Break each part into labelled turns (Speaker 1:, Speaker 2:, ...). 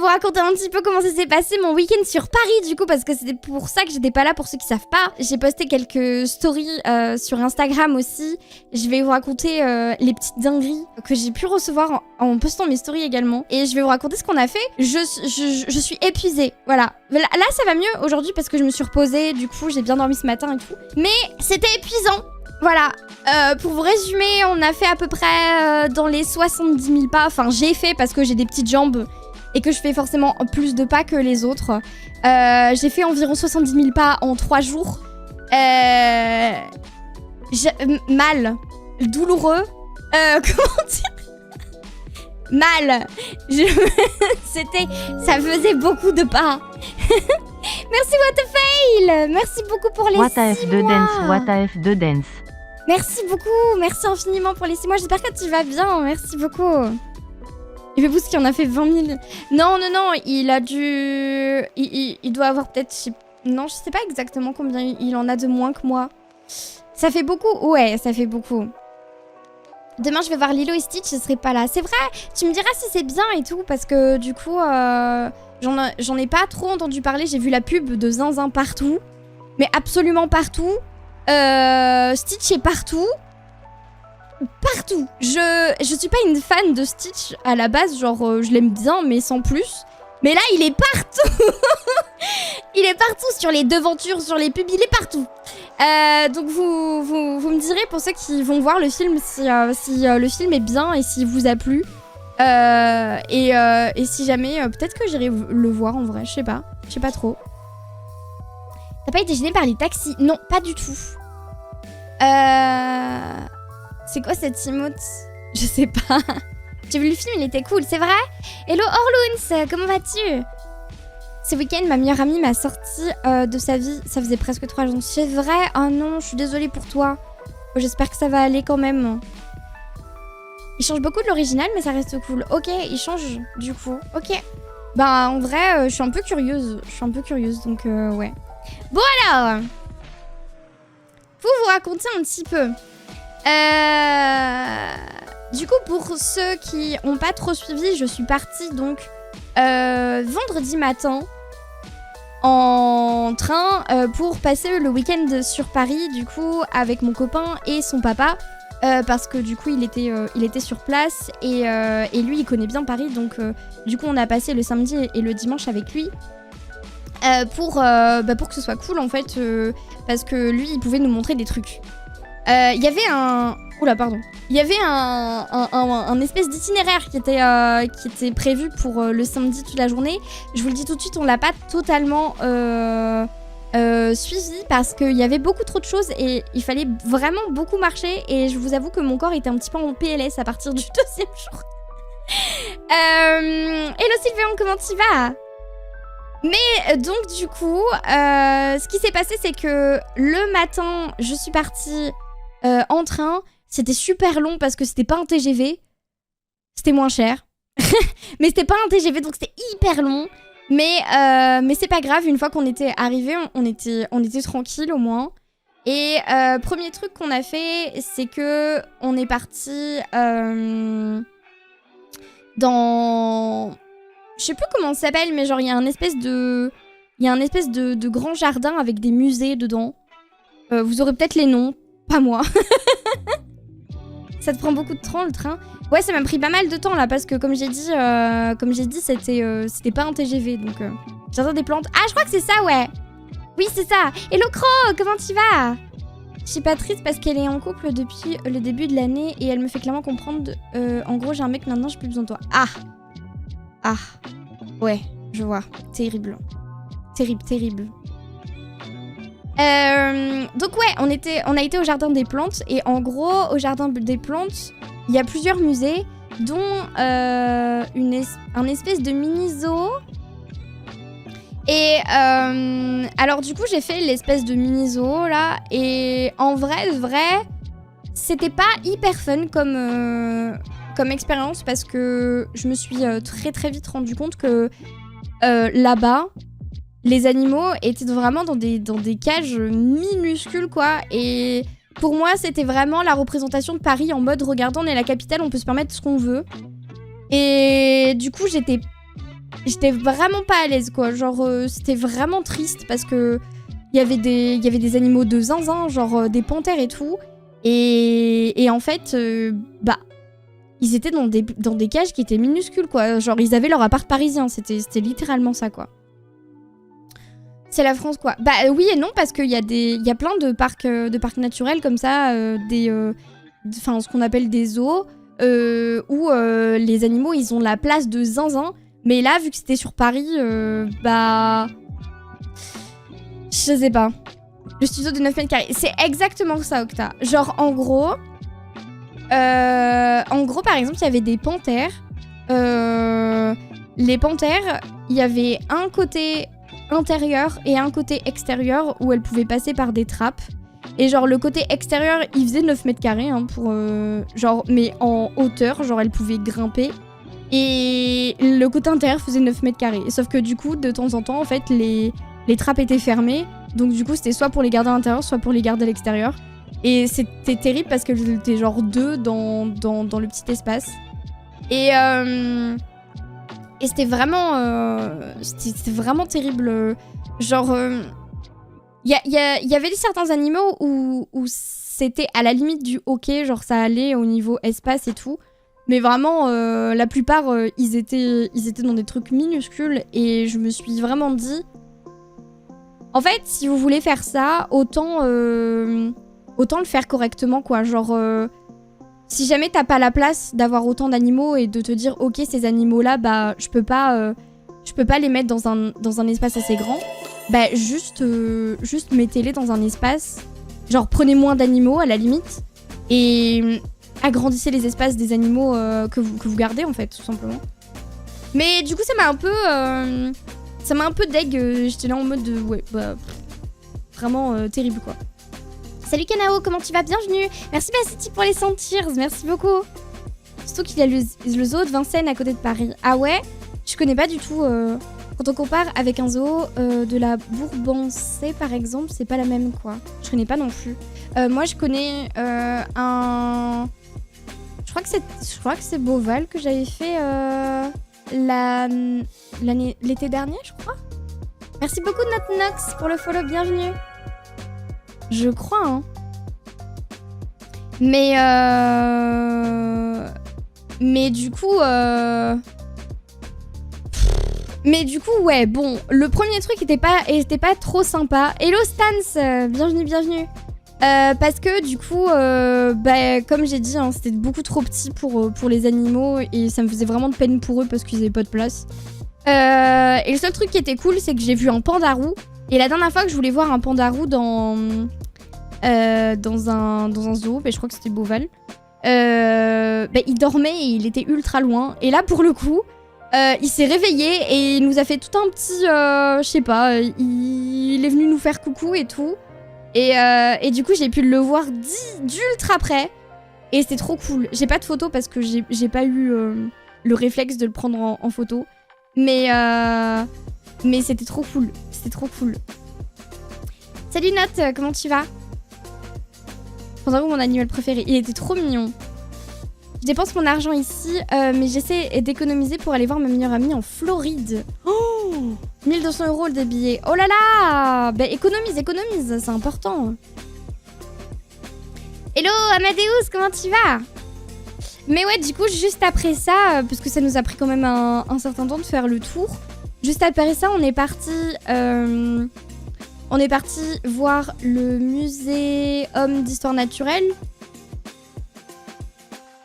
Speaker 1: raconter un petit peu comment ça s'est passé mon week-end sur Paris, du coup, parce que c'était pour ça que j'étais pas là, pour ceux qui savent pas. J'ai posté quelques stories sur Instagram aussi. Je vais vous raconter les petites dingueries que j'ai pu recevoir en postant mes stories également. Et je vais vous raconter ce qu'on a fait. Je suis épuisée, voilà. Là, ça va mieux aujourd'hui parce que je me suis reposée, du coup, j'ai bien dormi ce matin et tout. Mais c'était épuisant. Voilà, pour vous résumer, on a fait à peu près dans les 70 000 pas. Enfin, j'ai fait parce que j'ai des petites jambes et que je fais forcément plus de pas que les autres. J'ai fait environ 70 000 pas en 3 jours. Mal, douloureux, comment dire ? Mal. Ça faisait beaucoup de pas. Merci Whatfail. Merci beaucoup pour les 6 mois.
Speaker 2: What-a-F2 Dance.
Speaker 1: Merci beaucoup, merci infiniment pour les 6 mois. J'espère que tu vas bien, merci beaucoup. Il fait pouce qui en a fait 20 000. Non, il a dû... Il doit avoir peut-être... Non, je sais pas exactement combien il en a de moins que moi. Ça fait beaucoup, ouais, ça fait beaucoup. Demain, je vais voir Lilo et Stitch, je serai pas là. C'est vrai, tu me diras si c'est bien et tout, parce que du coup, j'en ai pas trop entendu parler. J'ai vu la pub de Zinzin partout, mais absolument partout. Stitch est partout. Partout. Je suis pas une fan de Stitch à la base, genre je l'aime bien mais sans plus. Mais là il est partout. Il est partout sur les devantures, sur les pubs, il est partout. Donc vous me direz pour ceux qui vont voir le film si le film est bien et s'il vous a plu. Et si jamais, peut-être que j'irai le voir en vrai, je sais pas trop. T'as pas été gêné par les taxis? Non, pas du tout. C'est quoi cette emote? Je sais pas. J'ai vu le film, il était cool, c'est vrai? Hello Orloons, comment vas-tu? Ce week-end, ma meilleure amie m'a sorti de sa vie. Ça faisait presque 3 jours. C'est vrai? Oh non, je suis désolée pour toi. J'espère que ça va aller quand même. Il change beaucoup de l'original, mais ça reste cool. Ok, il change du coup. Ok. Bah en vrai, je suis un peu curieuse. Donc ouais. Bon alors, pour vous raconter un petit peu. Du coup, pour ceux qui n'ont pas trop suivi, je suis partie donc vendredi matin en train pour passer le week-end sur Paris, du coup, avec mon copain et son papa. Parce que du coup, il était sur place et lui, il connaît bien Paris. Donc, du coup, on a passé le samedi et le dimanche avec lui. Pour que ce soit cool en fait, parce que lui il pouvait nous montrer des trucs. Il y avait un espèce d'itinéraire qui était prévu pour le samedi toute la journée. Je vous le dis tout de suite, on l'a pas totalement suivi parce qu'il y avait beaucoup trop de choses et il fallait vraiment beaucoup marcher. Et je vous avoue que mon corps était un petit peu en PLS à partir du 2e jour. Hello Sylvain, comment tu vas? Mais donc du coup, ce qui s'est passé, c'est que le matin, je suis partie en train. C'était super long parce que c'était pas un TGV. C'était moins cher. Mais c'était pas un TGV, donc c'était hyper long. Mais c'est pas grave, une fois qu'on était arrivés, on était tranquille au moins. Et premier truc qu'on a fait, c'est que on est parti dans... Je sais plus comment ça s'appelle, mais genre il y a un espèce de grand jardin avec des musées dedans. Vous aurez peut-être les noms, pas moi. Ça te prend beaucoup de temps le train? Ouais, ça m'a pris pas mal de temps là parce que comme j'ai dit, c'était pas un TGV donc jardin des plantes. Ah, je crois que c'est ça, ouais. Oui, c'est ça. Hello Cro, comment tu vas? Je suis pas triste parce qu'elle est en couple depuis le début de l'année et elle me fait clairement comprendre. En gros, j'ai un mec maintenant, j'ai plus besoin de toi. Ah, ouais, je vois. Terrible. Terrible. Donc ouais, on a été au jardin des plantes et en gros, au jardin des plantes, il y a plusieurs musées, dont un espèce de mini zoo. Et alors du coup, j'ai fait l'espèce de mini zoo là, et en vrai, c'était pas hyper fun comme expérience parce que je me suis très vite rendu compte que là-bas, les animaux étaient vraiment dans des cages minuscules quoi. Et pour moi, c'était vraiment la représentation de Paris en mode regardons, on est la capitale, on peut se permettre ce qu'on veut. Et du coup, j'étais j'étais vraiment pas à l'aise, quoi. Genre, c'était vraiment triste parce que il y avait des animaux de zinzin, genre des panthères et tout. Et en fait, bah, ils étaient dans des cages qui étaient minuscules, quoi. Genre, ils avaient leur appart parisien. C'était littéralement ça, quoi. C'est la France, quoi. Bah oui et non, parce qu'il y a plein de parcs naturels comme ça, enfin, ce qu'on appelle des zoos, où les animaux, ils ont la place de zinzin. Mais là, vu que c'était sur Paris, bah... Je sais pas. Le studio de 9 mètres carrés. C'est exactement ça, Octa. Genre, en gros, par exemple, il y avait des panthères. Les panthères, il y avait un côté intérieur et un côté extérieur où elles pouvaient passer par des trappes. Et genre, le côté extérieur, il faisait 9 mètres carrés, hein, pour, genre, mais en hauteur, genre, elles pouvaient grimper. Et le côté intérieur faisait 9 mètres carrés. Sauf que du coup, de temps en temps, en fait, les trappes étaient fermées. Donc du coup, c'était soit pour les garder à l'intérieur, soit pour les garder à l'extérieur. Et c'était terrible parce que j'étais genre 2 dans le petit espace. Et c'était vraiment terrible. Genre, il y avait certains animaux où c'était à la limite du ok, genre ça allait au niveau espace et tout. Mais vraiment, la plupart, ils étaient dans des trucs minuscules. Et je me suis vraiment dit... En fait, si vous voulez faire ça, autant le faire correctement, quoi. Genre, si jamais t'as pas la place d'avoir autant d'animaux et de te dire, ok, ces animaux-là, bah, je peux pas les mettre dans un espace assez grand, bah, juste mettez-les dans un espace. Genre, prenez moins d'animaux, à la limite, et agrandissez les espaces des animaux que vous gardez, en fait, tout simplement. Mais du coup, ça m'a un peu deg, j'étais là en mode de... Ouais, bah... Vraiment terrible, quoi. Salut Kanao, comment tu vas? Bienvenue. Merci Bassiti pour les 100 tears, merci beaucoup. Surtout qu'il y a le zoo de Vincennes à côté de Paris. Ah ouais? Je connais pas du tout. Quand on compare avec un zoo de la Bourbancée, par exemple, c'est pas la même, quoi. Je connais pas non plus. Moi, je connais un... Je crois que c'est Beauval que j'avais fait... l'été dernier, je crois. Merci beaucoup Notnox pour le follow, bienvenue. Je crois, hein. Mais du coup ouais, bon, le premier truc était pas trop sympa. Hello Stans, bienvenue. Parce que du coup, bah, comme j'ai dit, hein, c'était beaucoup trop petit pour les animaux et ça me faisait vraiment de peine pour eux parce qu'ils avaient pas de place. Et le seul truc qui était cool, c'est que j'ai vu un pandarou. Et la dernière fois que je voulais voir un pandarou dans un zoo, bah, je crois que c'était Beauval, bah, il dormait et il était ultra loin. Et là, pour le coup, il s'est réveillé et il nous a fait tout un petit, je sais pas, il est venu nous faire coucou et tout. Et du coup, j'ai pu le voir d'ultra près. Et c'était trop cool. J'ai pas de photo parce que j'ai pas eu le réflexe de le prendre en photo. Mais c'était trop cool. C'était trop cool. Salut Nat, comment tu vas? Pandarou, mon animal préféré. Il était trop mignon. Je dépense mon argent ici, mais j'essaie d'économiser pour aller voir ma meilleure amie en Floride. Oh, 1200 € des billets. Oh là là, bah, économise, c'est important. Hello Amadeus, comment tu vas? Mais ouais, du coup, juste après ça, parce que ça nous a pris quand même un certain temps de faire le tour, juste après ça, on est parti voir le muséum d'histoire naturelle.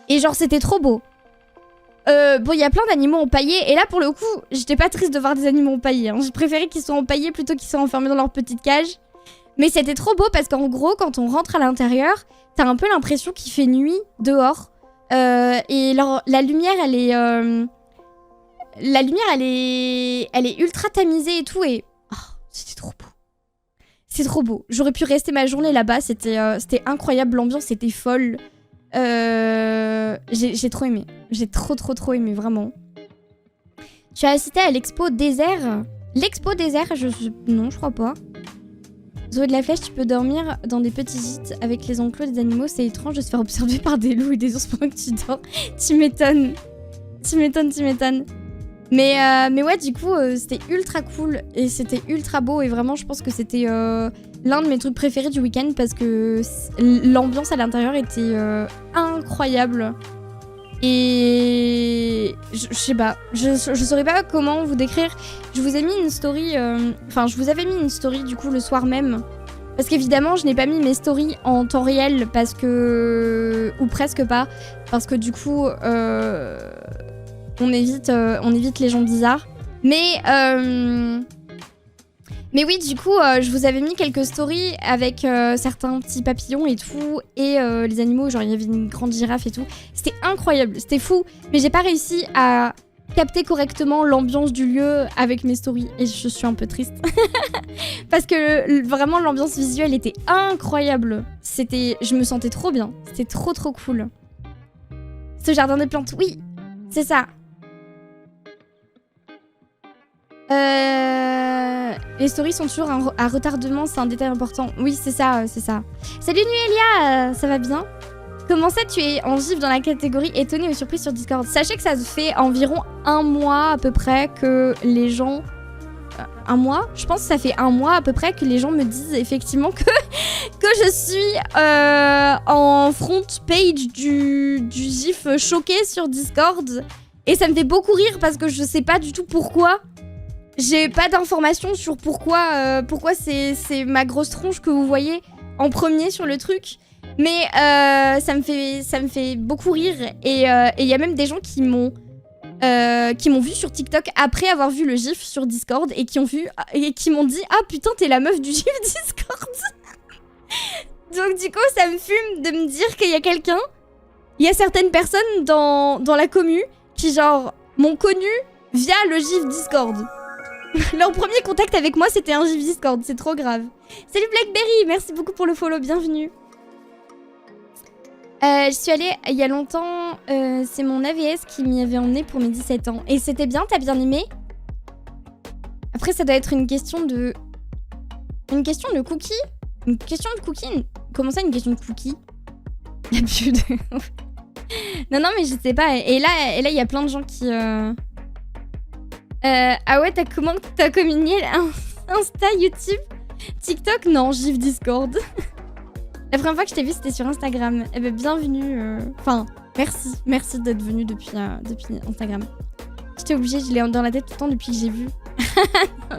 Speaker 1: Et genre, c'était trop beau. Bon, il y a plein d'animaux empaillés. Et là, pour le coup, j'étais pas triste de voir des animaux empaillés. Hein. J'ai préféré qu'ils soient empaillés plutôt qu'ils soient enfermés dans leur petite cage. Mais c'était trop beau parce qu'en gros, quand on rentre à l'intérieur, t'as un peu l'impression qu'il fait nuit dehors. Et la lumière, elle est ultra tamisée et tout. Et oh, c'était trop beau. C'est trop beau. J'aurais pu rester ma journée là-bas. C'était incroyable. L'ambiance était folle. J'ai trop aimé. J'ai trop aimé, vraiment. Tu as assisté à l'expo désert? L'expo désert, non, je crois pas. Zoé de la Flèche, tu peux dormir dans des petits gîtes avec les enclos des animaux. C'est étrange de se faire observer par des loups et des ours pendant que tu dors. Tu m'étonnes. Mais ouais, du coup, c'était ultra cool et c'était ultra beau. Et vraiment, je pense que c'était l'un de mes trucs préférés du week-end parce que l'ambiance à l'intérieur était incroyable. Et je sais pas, je saurais pas comment vous décrire. Je vous ai mis une story, enfin je vous avais mis une story du coup le soir même. Parce qu'évidemment je n'ai pas mis mes stories en temps réel parce que... ou presque pas. Parce que du coup on évite les gens bizarres. Mais oui, du coup, je vous avais mis quelques stories avec certains petits papillons et tout, et les animaux, genre il y avait une grande girafe et tout. C'était incroyable, c'était fou, mais j'ai pas réussi à capter correctement l'ambiance du lieu avec mes stories, et je suis un peu triste. Parce que vraiment, l'ambiance visuelle était incroyable. Je me sentais trop bien, c'était trop trop cool. Ce jardin des plantes, oui, c'est ça. Les stories sont toujours à retardement, c'est un détail important. Oui, c'est ça, c'est ça. Salut Nuelia, ça va bien? Comment ça, tu es en gif dans la catégorie étonné ou surprise sur Discord? Sachez que ça fait environ un mois à peu près que les gens... un mois? Je pense que ça fait un mois à peu près que les gens me disent effectivement que je suis en front page du gif choqué sur Discord. Et ça me fait beaucoup rire parce que je sais pas du tout pourquoi. J'ai pas d'informations sur pourquoi c'est ma grosse tronche que vous voyez en premier sur le truc. Mais ça me fait beaucoup rire. Et il y a même des gens qui m'ont vu sur TikTok après avoir vu le gif sur Discord et qui m'ont dit « Ah putain, t'es la meuf du gif Discord !» Donc du coup, ça me fume de me dire qu'il y a quelqu'un, il y a certaines personnes dans la commu qui genre m'ont connu via le gif Discord. Leur premier contact avec moi, c'était un gif Discord. C'est trop grave. Salut Blackberry, merci beaucoup pour le follow. Bienvenue. Je suis allée il y a longtemps. C'est mon AVS qui m'y avait emmené pour mes 17 ans. Et c'était bien, t'as bien aimé? Après, ça doit être une question de... Une question de cookie? Une question de cookie? Comment ça, une question de cookie? Il y a plus de... Non, mais je sais pas. Et là, il y a plein de gens qui... Ah ouais, t'as communié Insta, YouTube, TikTok? Non, gif Discord. La première fois que je t'ai vu, c'était sur Instagram. Eh ben, bienvenue. Enfin, merci d'être venu depuis Instagram. J'étais obligée, je l'ai dans la tête tout le temps depuis que j'ai vu. Ah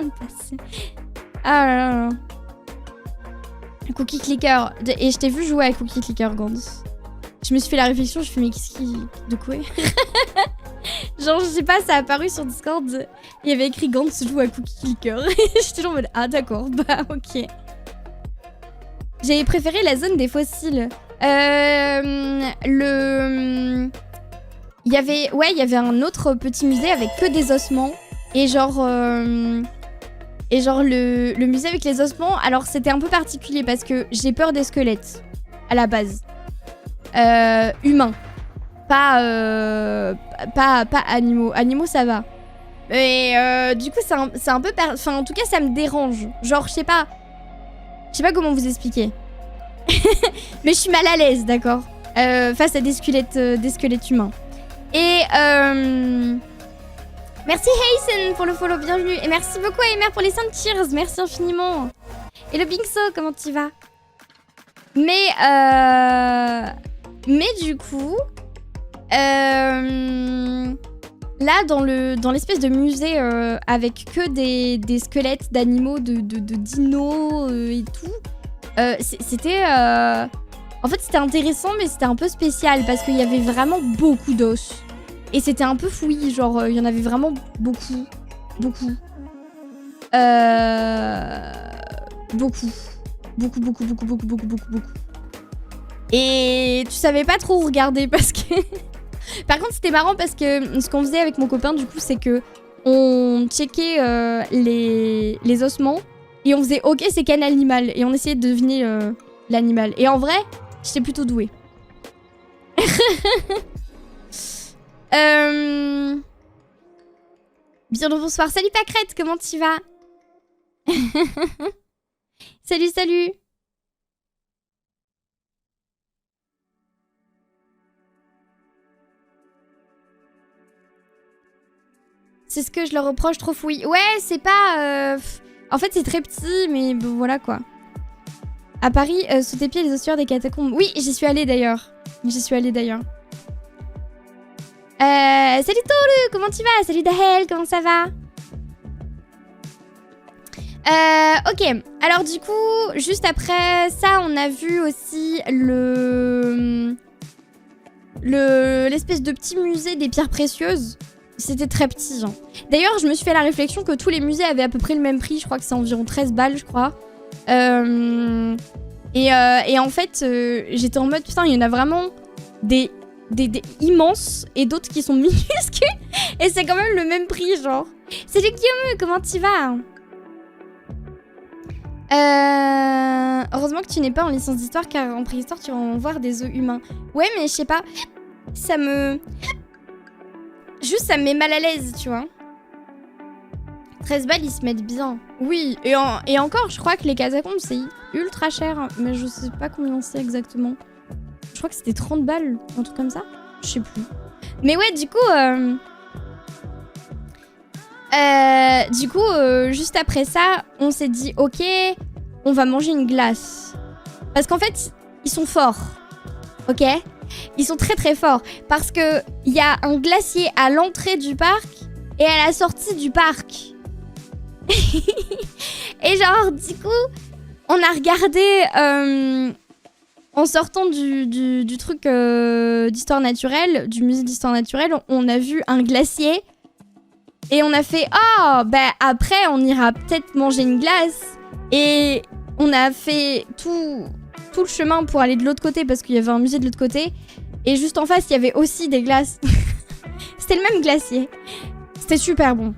Speaker 1: là là là. Cookie Clicker. Et je t'ai vu jouer à Cookie Clicker, Gans. Je me suis fait la réflexion, je me suis fait mais qu'est-ce qui... De quoi? Genre, je sais pas, ça a apparu sur Discord. Il y avait écrit Gantz joue à Cookie Clicker. J'étais genre en mode, ah d'accord, bah ok. J'ai préféré la zone des fossiles. Il y avait un autre petit musée avec que des ossements. Et genre le musée avec les ossements, alors c'était un peu particulier parce que j'ai peur des squelettes, à la base. Humains. Pas animaux. Animaux, ça va. Mais du coup, c'est un peu... Enfin, en tout cas, ça me dérange. Genre, je sais pas comment vous expliquer. Mais je suis mal à l'aise, d'accord, face à des squelettes humains. Et... Merci Haysen pour le follow, bienvenue. Et merci beaucoup à Emer pour les 5 cheers, merci infiniment. Et le Bingso, comment tu vas? Mais du coup... là, dans l'espèce de musée avec que des squelettes d'animaux, de dinos et tout, c'était... En fait, c'était intéressant, mais c'était un peu spécial parce qu'il y avait vraiment beaucoup d'os. Et c'était un peu fouillis, genre, il y en avait vraiment beaucoup. Beaucoup. Et tu savais pas trop regarder parce que... Par contre, c'était marrant parce que ce qu'on faisait avec mon copain, du coup, c'est que on checkait les ossements et on faisait « Ok, c'est quel animal ?» et on essayait de deviner l'animal. Et en vrai, j'étais plutôt douée. Bien le bonsoir. Salut Pâquerette, comment tu vas? Salut. C'est ce que je leur reproche, trop fouillis. Ouais, c'est pas... En fait, c'est très petit, mais bon, voilà quoi. À Paris, sous tes pieds, les ossuaires des catacombes. Oui, j'y suis allée d'ailleurs. Salut Toru, comment tu vas? Salut Dahel, comment ça va? Ok, alors du coup, juste après ça, on a vu aussi l'espèce de petit musée des pierres précieuses. C'était très petit, genre. D'ailleurs, je me suis fait la réflexion que tous les musées avaient à peu près le même prix. Je crois que c'est environ 13 balles, je crois. Et en fait, j'étais en mode, putain, il y en a vraiment des immenses et d'autres qui sont minuscules. Et c'est quand même le même prix, genre. Salut Guillaume, comment tu vas? Heureusement que tu n'es pas en licence d'histoire, car en préhistoire, tu vas en voir des os humains. Ouais, mais je sais pas, ça me... Juste, ça me met mal à l'aise, tu vois. 13 balles, ils se mettent bien. Oui, et encore, je crois que les catacombes, c'est ultra cher. Mais je sais pas combien c'est exactement. Je crois que c'était 30 balles, un truc comme ça. Je sais plus. Mais ouais, du coup, juste après ça, on s'est dit, ok, on va manger une glace. Parce qu'en fait, ils sont forts. Ok ? Ils sont très très forts. Parce que il y a un glacier à l'entrée du parc et à la sortie du parc. Et genre, du coup, on a regardé en sortant du truc d'histoire naturelle, du musée d'histoire naturelle, on a vu un glacier et on a fait oh, bah après on ira peut-être manger une glace. Et on a fait tout le chemin pour aller de l'autre côté parce qu'il y avait un musée de l'autre côté. Et juste en face, il y avait aussi des glaces. C'était le même glacier. C'était super bon.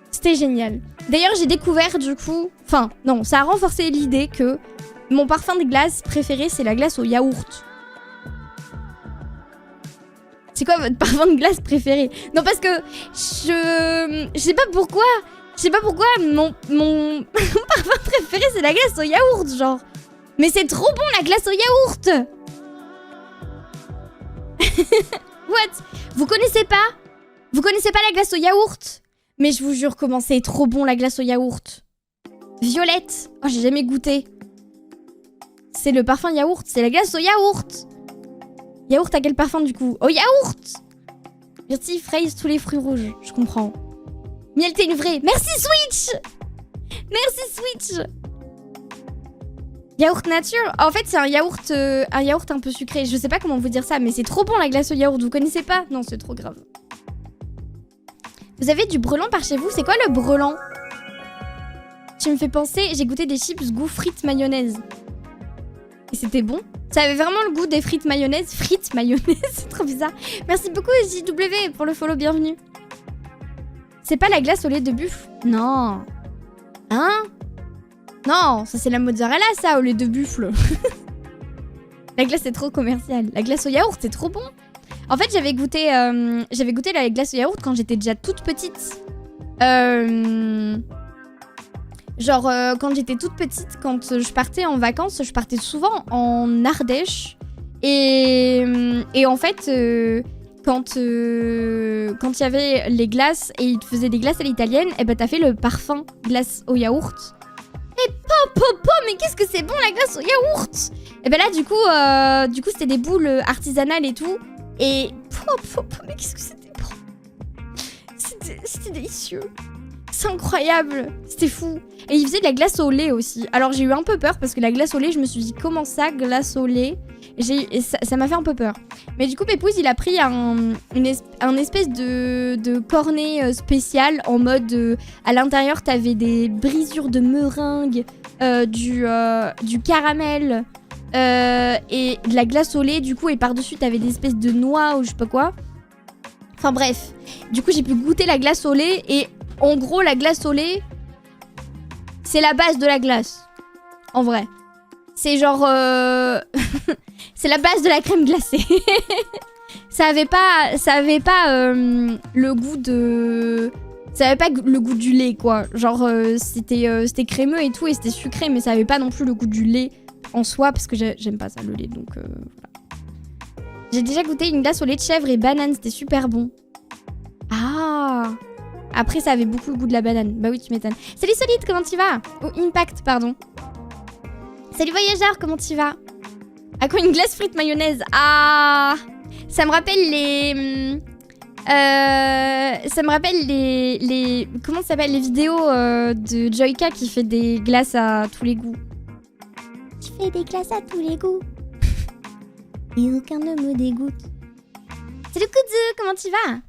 Speaker 1: C'était génial. D'ailleurs, j'ai découvert du coup... Enfin, non, ça a renforcé l'idée que mon parfum de glace préféré, c'est la glace au yaourt. C'est quoi votre parfum de glace préféré? Non, parce que je sais pas pourquoi. Je sais pas pourquoi mon parfum préféré, c'est la glace au yaourt, genre. Mais c'est trop bon, la glace au yaourt. What? Vous connaissez pas? Vous connaissez pas la glace au yaourt? Mais je vous jure, comment c'est trop bon, la glace au yaourt. Violette. Oh, j'ai jamais goûté. C'est le parfum yaourt, c'est la glace au yaourt. Yaourt à quel parfum, du coup? Au yaourt. Myrtille, fraise, tous les fruits rouges. Je comprends. Miel, t'es une vraie. Merci, Switch. Merci, Switch. Yaourt nature. En fait, c'est un yaourt un peu sucré. Je sais pas comment vous dire ça, mais c'est trop bon la glace au yaourt. Vous connaissez pas? Non, c'est trop grave. Vous avez du brelan par chez vous? C'est quoi le brelan? Tu me fais penser, j'ai goûté des chips goût frites mayonnaise. Et c'était bon. Ça avait vraiment le goût des frites mayonnaise. Frites mayonnaise, c'est trop bizarre. Merci beaucoup JW pour le follow, bienvenue. C'est pas la glace au lait de buffle? Non. Hein? Non, ça c'est la mozzarella, ça, au lait de buffle. La glace, c'est trop commercial. La glace au yaourt, c'est trop bon. En fait, j'avais goûté la glace au yaourt quand j'étais déjà toute petite. Quand j'étais toute petite, quand je partais en vacances, je partais souvent en Ardèche. Et en fait, quand il y avait les glaces et ils te faisaient des glaces à l'italienne, et ben t'as fait le parfum glace au yaourt. Et mais qu'est-ce que c'est bon la glace au yaourt! Et ben là du coup c'était des boules artisanales et tout. Et mais qu'est-ce que c'était bon! C'était délicieux. C'est incroyable, c'était fou. Et ils faisaient de la glace au lait aussi. Alors j'ai eu un peu peur parce que la glace au lait, je me suis dit comment ça, glace au lait? Et ça m'a fait un peu peur. Mais du coup Pépouze il a pris un espèce de cornet spécial en mode à l'intérieur t'avais des brisures de meringue, du caramel et de la glace au lait du coup, et par-dessus t'avais des espèces de noix ou je sais pas quoi. Enfin bref, du coup j'ai pu goûter la glace au lait et en gros la glace au lait c'est la base de la glace. En vrai. C'est genre... c'est la base de la crème glacée. Ça avait pas le goût de... Ça avait pas le goût du lait, quoi. Genre, c'était crémeux et tout, et c'était sucré, mais ça avait pas non plus le goût du lait en soi, parce que j'aime pas ça, le lait, donc voilà. J'ai déjà goûté une glace au lait de chèvre et banane, c'était super bon. Ah Après, ça avait beaucoup le goût de la banane. Bah oui, tu m'étonnes. Salut Solide, comment tu vas? Oh, Impact, pardon. Salut Voyageur, comment tu vas? À quoi une glace frite mayonnaise? Ah, ça me rappelle les... ça me rappelle les... Comment ça s'appelle? Les vidéos de Joyka qui fait des glaces à tous les goûts. Tu fais des glaces à tous les goûts. Et aucun ne me dégoûte. Salut Kudzu, comment tu vas?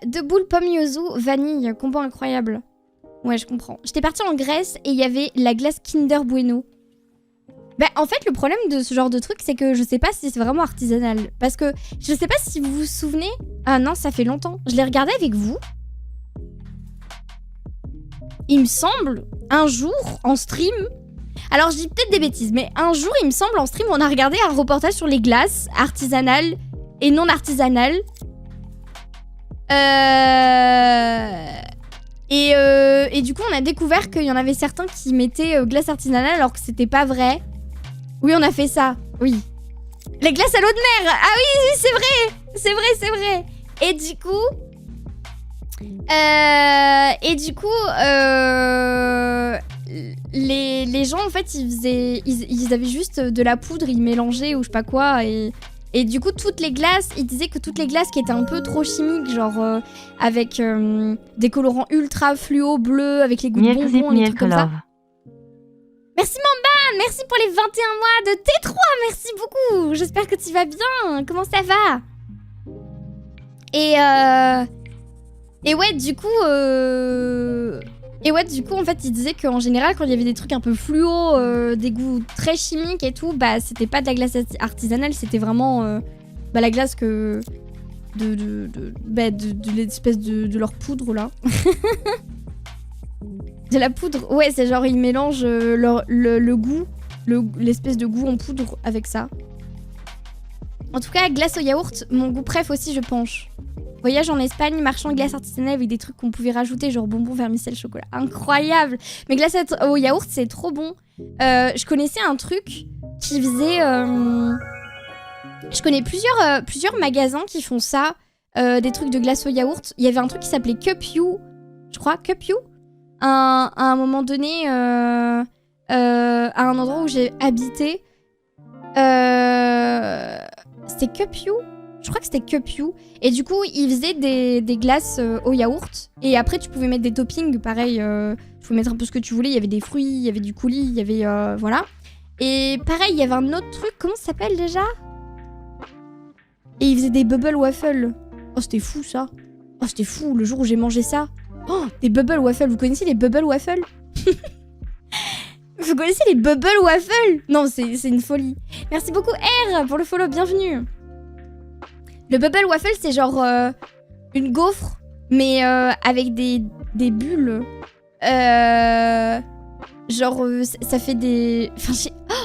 Speaker 1: Deux boules pomme yuzu, vanille, combo incroyable. Ouais, je comprends. J'étais partie en Grèce et il y avait la glace Kinder Bueno. Bah, en fait, le problème de ce genre de truc, c'est que je sais pas si c'est vraiment artisanal. Parce que je sais pas si vous vous souvenez... Ah non, ça fait longtemps. Je l'ai regardé avec vous. Il me semble, un jour, en stream... Alors, je dis peut-être des bêtises, mais un jour, il me semble, en stream, on a regardé un reportage sur les glaces artisanales et non artisanales. Et du coup, on a découvert qu'il y en avait certains qui mettaient glace artisanale alors que c'était pas vrai. Oui, on a fait ça. Oui. La glace à l'eau de mer. Ah oui, oui, c'est vrai. C'est vrai, c'est vrai. Et du coup, les gens, en fait, ils avaient juste de la poudre, ils mélangeaient ou je sais pas quoi. Et du coup, toutes les glaces, ils disaient que toutes les glaces qui étaient un peu trop chimiques, genre avec des colorants ultra fluo, bleus, avec les goûts de bonbons, et des trucs comme ça. Merci Mamba, merci pour les 21 mois de T3, merci beaucoup. J'espère que tu vas bien, comment ça va? Et ouais, du coup, en fait, il disait qu'en général, quand il y avait des trucs un peu fluo, des goûts très chimiques et tout, bah, c'était pas de la glace artisanale, c'était vraiment la glace que... de l'espèce de leur poudre, là. De la poudre, ouais, c'est genre, ils mélangent le goût, l'espèce de goût en poudre avec ça. En tout cas, glace au yaourt, mon goût préf aussi, je penche. Voyage en Espagne, marchand de glace artisanale avec des trucs qu'on pouvait rajouter, genre bonbons, vermicelles, chocolat. Incroyable! Mais glace au yaourt, c'est trop bon. Je connaissais un truc qui faisait... Je connais plusieurs magasins qui font ça, des trucs de glace au yaourt. Il y avait un truc qui s'appelait Cup You, je crois, Cup You. À un moment donné, à un endroit où j'ai habité. C'était Cup You? Je crois que c'était Cup You. Et du coup, ils faisaient des glaces au yaourt. Et après, tu pouvais mettre des toppings, pareil. Tu pouvais mettre un peu ce que tu voulais. Il y avait des fruits, il y avait du coulis, il y avait... voilà. Et pareil, il y avait un autre truc. Comment ça s'appelle déjà? Et ils faisaient des bubble waffles. Oh, c'était fou, ça. Oh, c'était fou, le jour où j'ai mangé ça. Oh, des bubble waffles. Vous connaissez les bubble waffles? Vous connaissez les bubble waffles? Non, c'est une folie. Merci beaucoup, R, pour le follow. Bienvenue. Le bubble waffle, c'est genre une gaufre, mais avec des bulles. Genre, ça fait des... Enfin,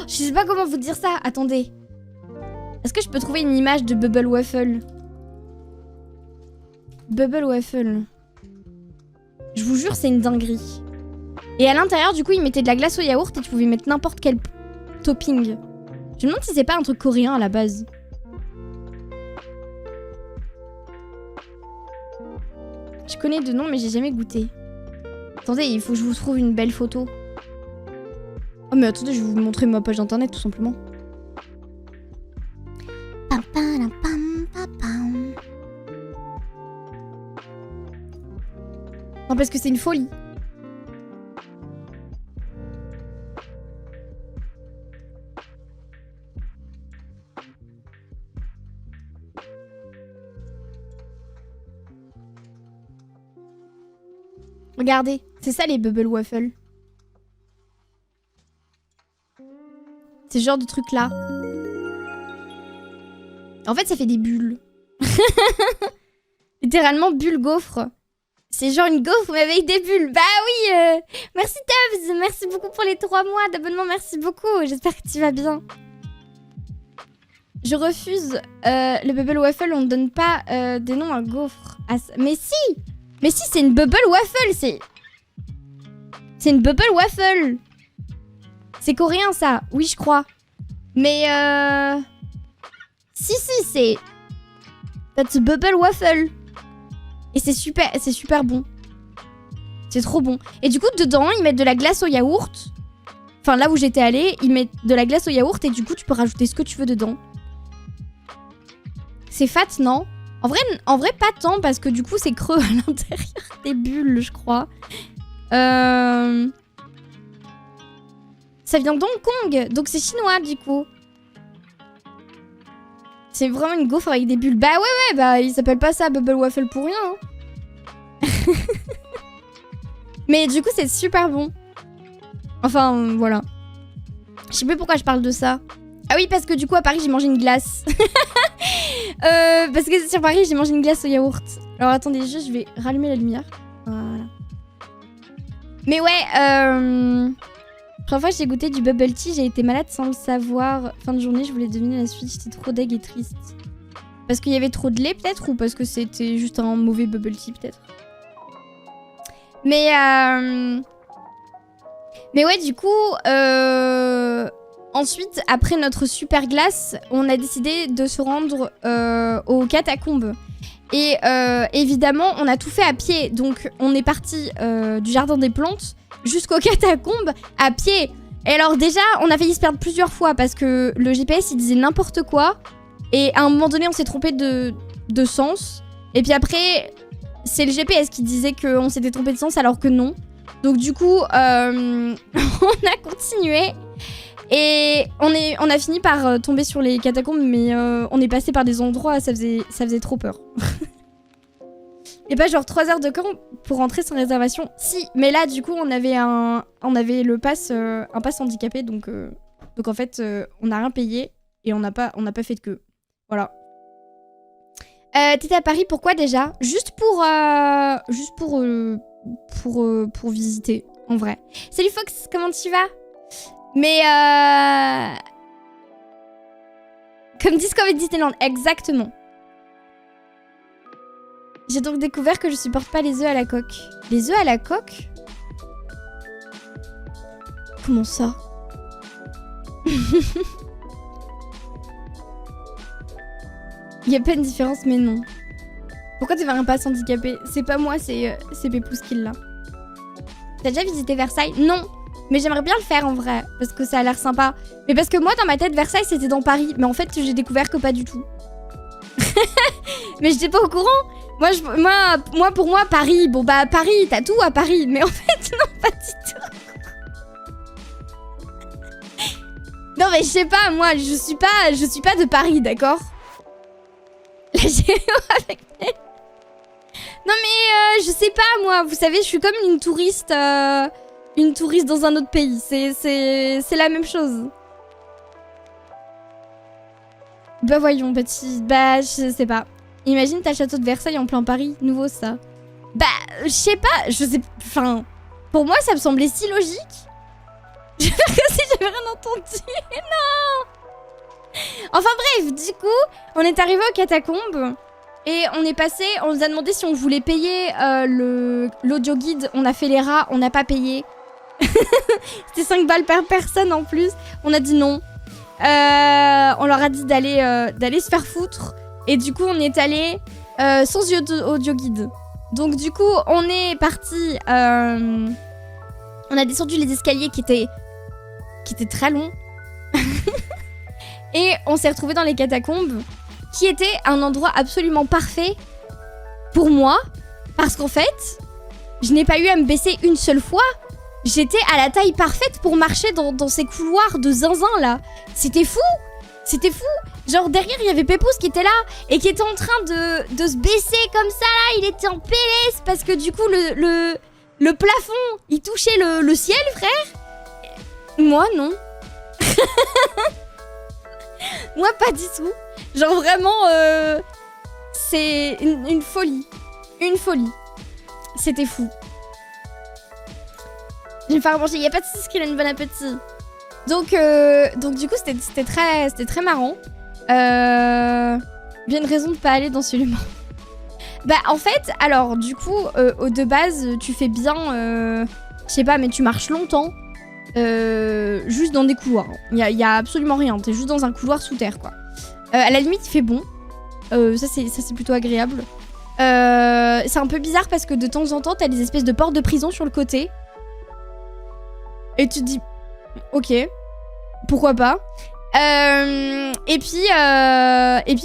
Speaker 1: je sais pas comment vous dire ça. Attendez. Est-ce que je peux trouver une image de bubble waffle? Bubble waffle. Je vous jure, c'est une dinguerie. Et à l'intérieur, du coup, ils mettaient de la glace au yaourt et tu pouvais mettre n'importe quel topping. Je me demande si c'est pas un truc coréen à la base. Je connais de nom, mais j'ai jamais goûté. Attendez, il faut que je vous trouve une belle photo. Oh, mais attendez, je vais vous montrer ma page internet, tout simplement. Non, parce que c'est une folie. Regardez, c'est ça les bubble waffles. C'est ce genre de truc là. En fait, ça fait des bulles. Littéralement, bulles gaufres. C'est genre une gaufre mais avec des bulles. Bah oui, merci Tubbs. Merci beaucoup pour les 3 mois d'abonnement. Merci beaucoup. J'espère que tu vas bien. Je refuse le bubble waffle. On ne donne pas des noms à gaufres. Mais si! Mais si, c'est une bubble waffle. C'est une bubble waffle. C'est coréen, ça. Oui, je crois. Mais si, c'est... That's a bubble waffle. Et c'est super bon. C'est trop bon. Et du coup, dedans, ils mettent de la glace au yaourt. Enfin, là où j'étais allée, ils mettent de la glace au yaourt et du coup, tu peux rajouter ce que tu veux dedans. C'est fat, non? En vrai, pas tant, parce que du coup, c'est creux à l'intérieur des bulles, je crois. Ça vient d'Hong Kong, donc c'est chinois, du coup. C'est vraiment une gaufre avec des bulles. Bah ouais, bah il s'appelle pas ça Bubble Waffle pour rien. Hein. Mais du coup, c'est super bon. Enfin, voilà. Je sais plus pourquoi je parle de ça. Ah oui, parce que du coup, à Paris, j'ai mangé une glace. Parce que sur Paris, j'ai mangé une glace au yaourt. Alors attendez, juste, je vais rallumer la lumière. Voilà. Mais ouais, la première fois que j'ai goûté du bubble tea, j'ai été malade sans le savoir. Fin de journée, je voulais deviner la suite, j'étais trop deg et triste. Parce qu'il y avait trop de lait peut-être, ou parce que c'était juste un mauvais bubble tea peut-être. Mais ouais, du coup, ensuite, après notre super glace, on a décidé de se rendre aux catacombes. Et évidemment, on a tout fait à pied. Donc, on est parti du jardin des plantes jusqu'aux catacombes à pied. Et alors déjà, on a failli se perdre plusieurs fois parce que le GPS, il disait n'importe quoi. Et à un moment donné, on s'est trompé de sens. Et puis après, c'est le GPS qui disait qu'on s'était trompé de sens alors que non. Donc du coup, on a continué. Et on a fini par tomber sur les catacombes, mais on est passé par des endroits, ça faisait trop peur. Et pas genre 3 heures de camp pour rentrer sans réservation. Si, mais là du coup on avait le pass, un pass handicapé, donc en fait on n'a rien payé et on n'a pas fait de queue. Voilà. T'étais à Paris pourquoi déjà? Juste pour visiter, en vrai. Salut Fox, comment tu vas? Mais comme Discovery Disneyland, exactement. J'ai donc découvert que je supporte pas les œufs à la coque. Les œufs à la coque? Comment ça? Il y a pas une différence, mais non. Pourquoi tu vas un pass handicapé? C'est pas moi, c'est Pépouze qui l'a. T'as déjà visité Versailles? Non. Mais j'aimerais bien le faire en vrai, parce que ça a l'air sympa. Mais parce que moi, dans ma tête, Versailles, c'était dans Paris. Mais en fait, j'ai découvert que pas du tout. Mais j'étais pas au courant. Moi, pour moi, Paris, bon bah Paris, t'as tout à Paris. Mais en fait, non, pas du tout. Non mais je sais pas, moi, je suis pas de Paris, d'accord? La géo avec elle. Non mais je sais pas, moi, vous savez, je suis comme une touriste dans un autre pays. C'est la même chose. Bah voyons, petit. Bah, je sais pas. Imagine t'as le château de Versailles en plein Paris. Nouveau, ça. Bah, je sais pas. Je sais... Enfin, pour moi, ça me semblait si logique. Je vais faire comme si j'avais rien entendu. Non. Enfin bref, du coup, on est arrivé aux catacombes. Et on est passé... On nous a demandé si on voulait payer l'audio guide. On a fait les rats. On n'a pas payé. C'était 5 balles par personne en plus. On a dit non. On leur a dit d'aller se faire foutre. Et du coup on est allé sans audio guide. Donc du coup on est parti. On a descendu les escaliers qui étaient très longs. Et on s'est retrouvé dans les catacombes, qui était un endroit absolument parfait pour moi, parce qu'en fait je n'ai pas eu à me baisser une seule fois. J'étais à la taille parfaite pour marcher dans ces couloirs de zinzin là. C'était fou. C'était fou. Genre derrière il y avait Pépouze qui était là et qui était en train de se baisser comme ça là. Il était en PLS parce que du coup le plafond il touchait le ciel, frère. Moi non. Moi pas du tout. Genre vraiment c'est une folie. Une folie. C'était fou. Je vais me faire manger, il n'y a pas de soucis qu'il a une bonne appétit. Donc du coup, c'était très marrant. Bien une raison de pas aller dans celui-là. Bah en fait, alors du coup, de base, tu fais bien, je sais pas, mais tu marches longtemps. Juste dans des couloirs. Il y a absolument rien, t'es juste dans un couloir sous terre, quoi. À la limite, il fait bon. Ça c'est plutôt agréable. C'est un peu bizarre parce que de temps en temps, t'as des espèces de portes de prison sur le côté. Et tu te dis, ok, pourquoi pas. Et puis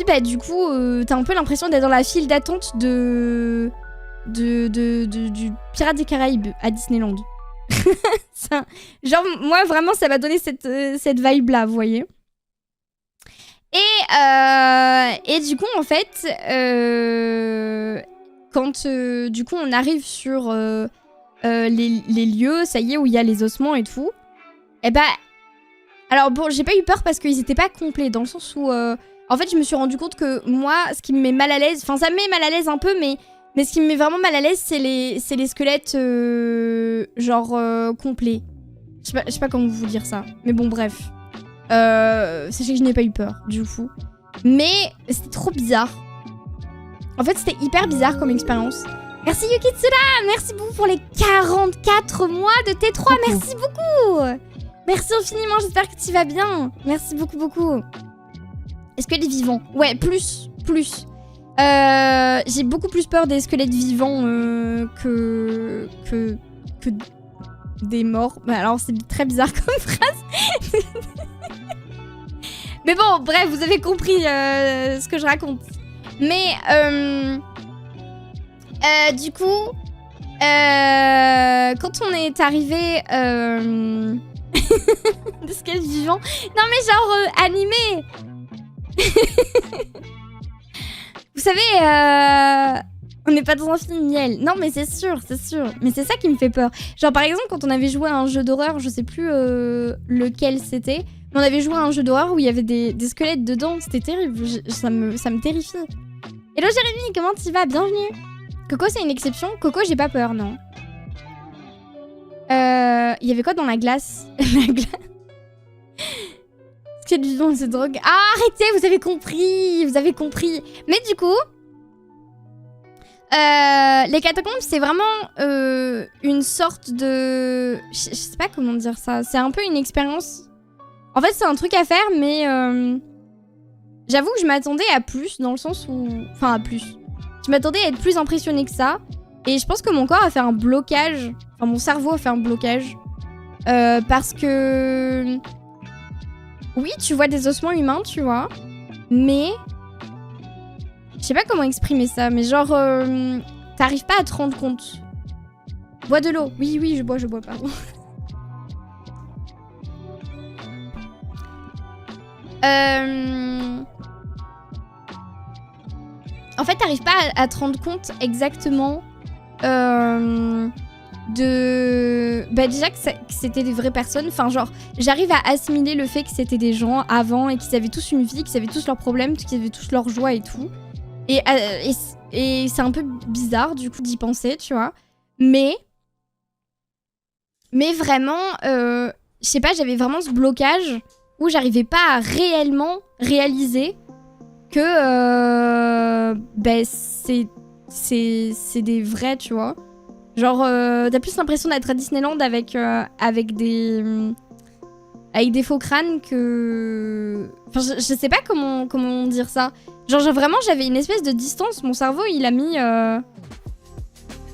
Speaker 1: bah du coup, t'as un peu l'impression d'être dans la file d'attente du Pirates des Caraïbes à Disneyland. Ça, genre, moi vraiment, ça m'a donné cette vibe-là, vous voyez. Et du coup, en fait, quand du coup on arrive sur les lieux, ça y est, où il y a les ossements et tout, et bah, alors bon, j'ai pas eu peur parce qu'ils étaient pas complets, dans le sens où, en fait, je me suis rendu compte que moi, ce qui me met mal à l'aise, enfin, ça me met mal à l'aise un peu, mais ce qui me met vraiment mal à l'aise, c'est les squelettes, genre, complets. Je sais pas comment vous dire ça, mais bon, bref. Sachez que je n'ai pas eu peur, du coup. Mais c'était trop bizarre. En fait, c'était hyper bizarre comme expérience. Merci Yukitsura, merci beaucoup pour les 44 mois de T3, merci beaucoup. Merci infiniment, j'espère que tu vas bien. Merci beaucoup, beaucoup. Est-ce que les vivants? Ouais, plus. J'ai beaucoup plus peur des squelettes vivants que des morts. Bah, alors, c'est très bizarre comme phrase. Mais bon, bref, vous avez compris ce que je raconte. Mais, du coup, quand on est arrivé... de squelettes vivants. Non mais genre animé. Vous savez, on n'est pas dans un film miel. Non mais c'est sûr. Mais c'est ça qui me fait peur. Genre par exemple quand on avait joué à un jeu d'horreur, je sais plus lequel c'était, mais on avait joué à un jeu d'horreur où il y avait des squelettes dedans. C'était terrible. Ça me terrifie. Hello Jérémy, comment tu vas? Bienvenue. Coco c'est une exception. Coco j'ai pas peur, non. Il y avait quoi dans la glace? La glace. Squelette vivant, c'est drogue. Ah, arrêtez, vous avez compris. Mais du coup, les catacombes, c'est vraiment une sorte de... Je sais pas comment dire ça. C'est un peu une expérience. En fait, c'est un truc à faire, mais j'avoue que je m'attendais à plus, dans le sens où... Enfin, à plus. Je m'attendais à être plus impressionnée que ça. Et je pense que mon corps a fait un blocage. Enfin, mon cerveau a fait un blocage. Parce que... Oui, tu vois des ossements humains, tu vois. Mais... Je sais pas comment exprimer ça, mais genre... T'arrives pas à te rendre compte. Bois de l'eau. Oui, je bois, pardon. En fait, t'arrives pas à te rendre compte exactement... déjà que c'était des vraies personnes. Enfin genre j'arrive à assimiler le fait que c'était des gens avant et qu'ils avaient tous une vie, qu'ils avaient tous leurs problèmes, qu'ils avaient tous leur joie et tout. Et c'est un peu bizarre du coup d'y penser, tu vois. Mais vraiment je sais pas, j'avais vraiment ce blocage où j'arrivais pas à réellement réaliser que c'est des vrais, tu vois. Genre, t'as plus l'impression d'être à Disneyland avec des faux crânes que... Enfin, je sais pas comment dire ça. Genre, vraiment, j'avais une espèce de distance. Mon cerveau, il a mis...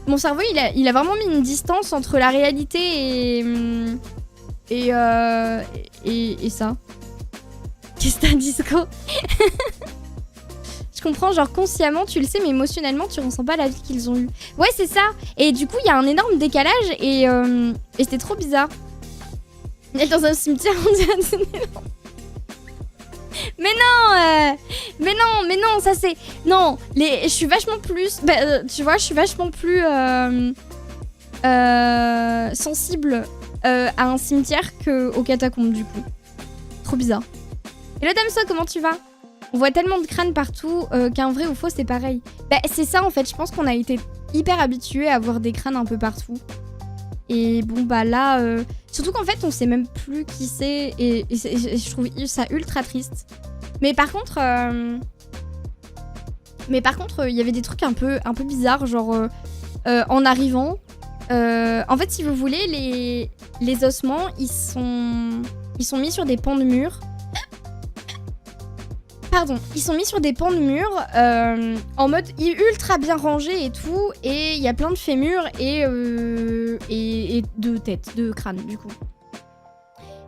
Speaker 1: Mon cerveau, il a vraiment mis une distance entre la réalité et ça. Qu'est-ce que t'as, Disco? Je comprends, genre consciemment tu le sais, mais émotionnellement tu ressens pas la vie qu'ils ont eue. Ouais, c'est ça. Et du coup, il y a un énorme décalage et c'était trop bizarre. D'être dans un cimetière, on dirait Disneyland. Mais non, ça c'est... Non, je suis vachement plus... tu vois, je suis vachement plus sensible à un cimetière qu'aux catacombes, du coup. Trop bizarre. Hello Damso, comment tu vas? On voit tellement de crânes partout qu'un vrai ou faux, c'est pareil. C'est ça, en fait. Je pense qu'on a été hyper habitués à voir des crânes un peu partout. Et bon, là... Surtout qu'en fait, on sait même plus qui c'est. Et je trouve ça ultra triste. Mais par contre, il y avait des trucs un peu bizarres. Genre, en arrivant... en fait, si vous voulez, les ossements, ils sont mis sur des pans de mur. Pardon, ils sont mis sur des pans de mur en mode ultra bien rangé et tout, et il y a plein de fémurs et de têtes, de crânes du coup.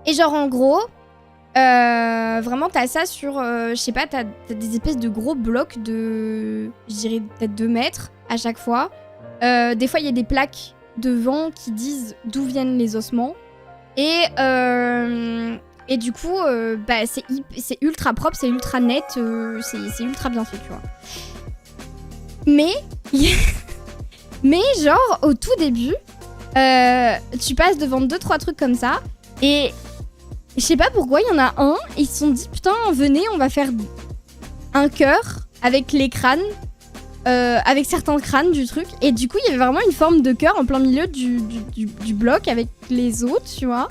Speaker 1: Et genre en gros, vraiment t'as ça sur, je sais pas, t'as des espèces de gros blocs de, je dirais peut-être 2 mètres à chaque fois. Des fois il y a des plaques devant qui disent d'où viennent les ossements. Et du coup, bah, c'est ultra propre, c'est ultra net, c'est ultra bien fait, tu vois. Mais, mais genre, au tout début, tu passes devant 2-3 trucs comme ça, et je sais pas pourquoi, il y en a un, et ils se sont dit, putain, venez, on va faire un cœur avec les crânes, avec certains crânes du truc, et du coup, il y avait vraiment une forme de cœur en plein milieu du bloc avec les autres, tu vois.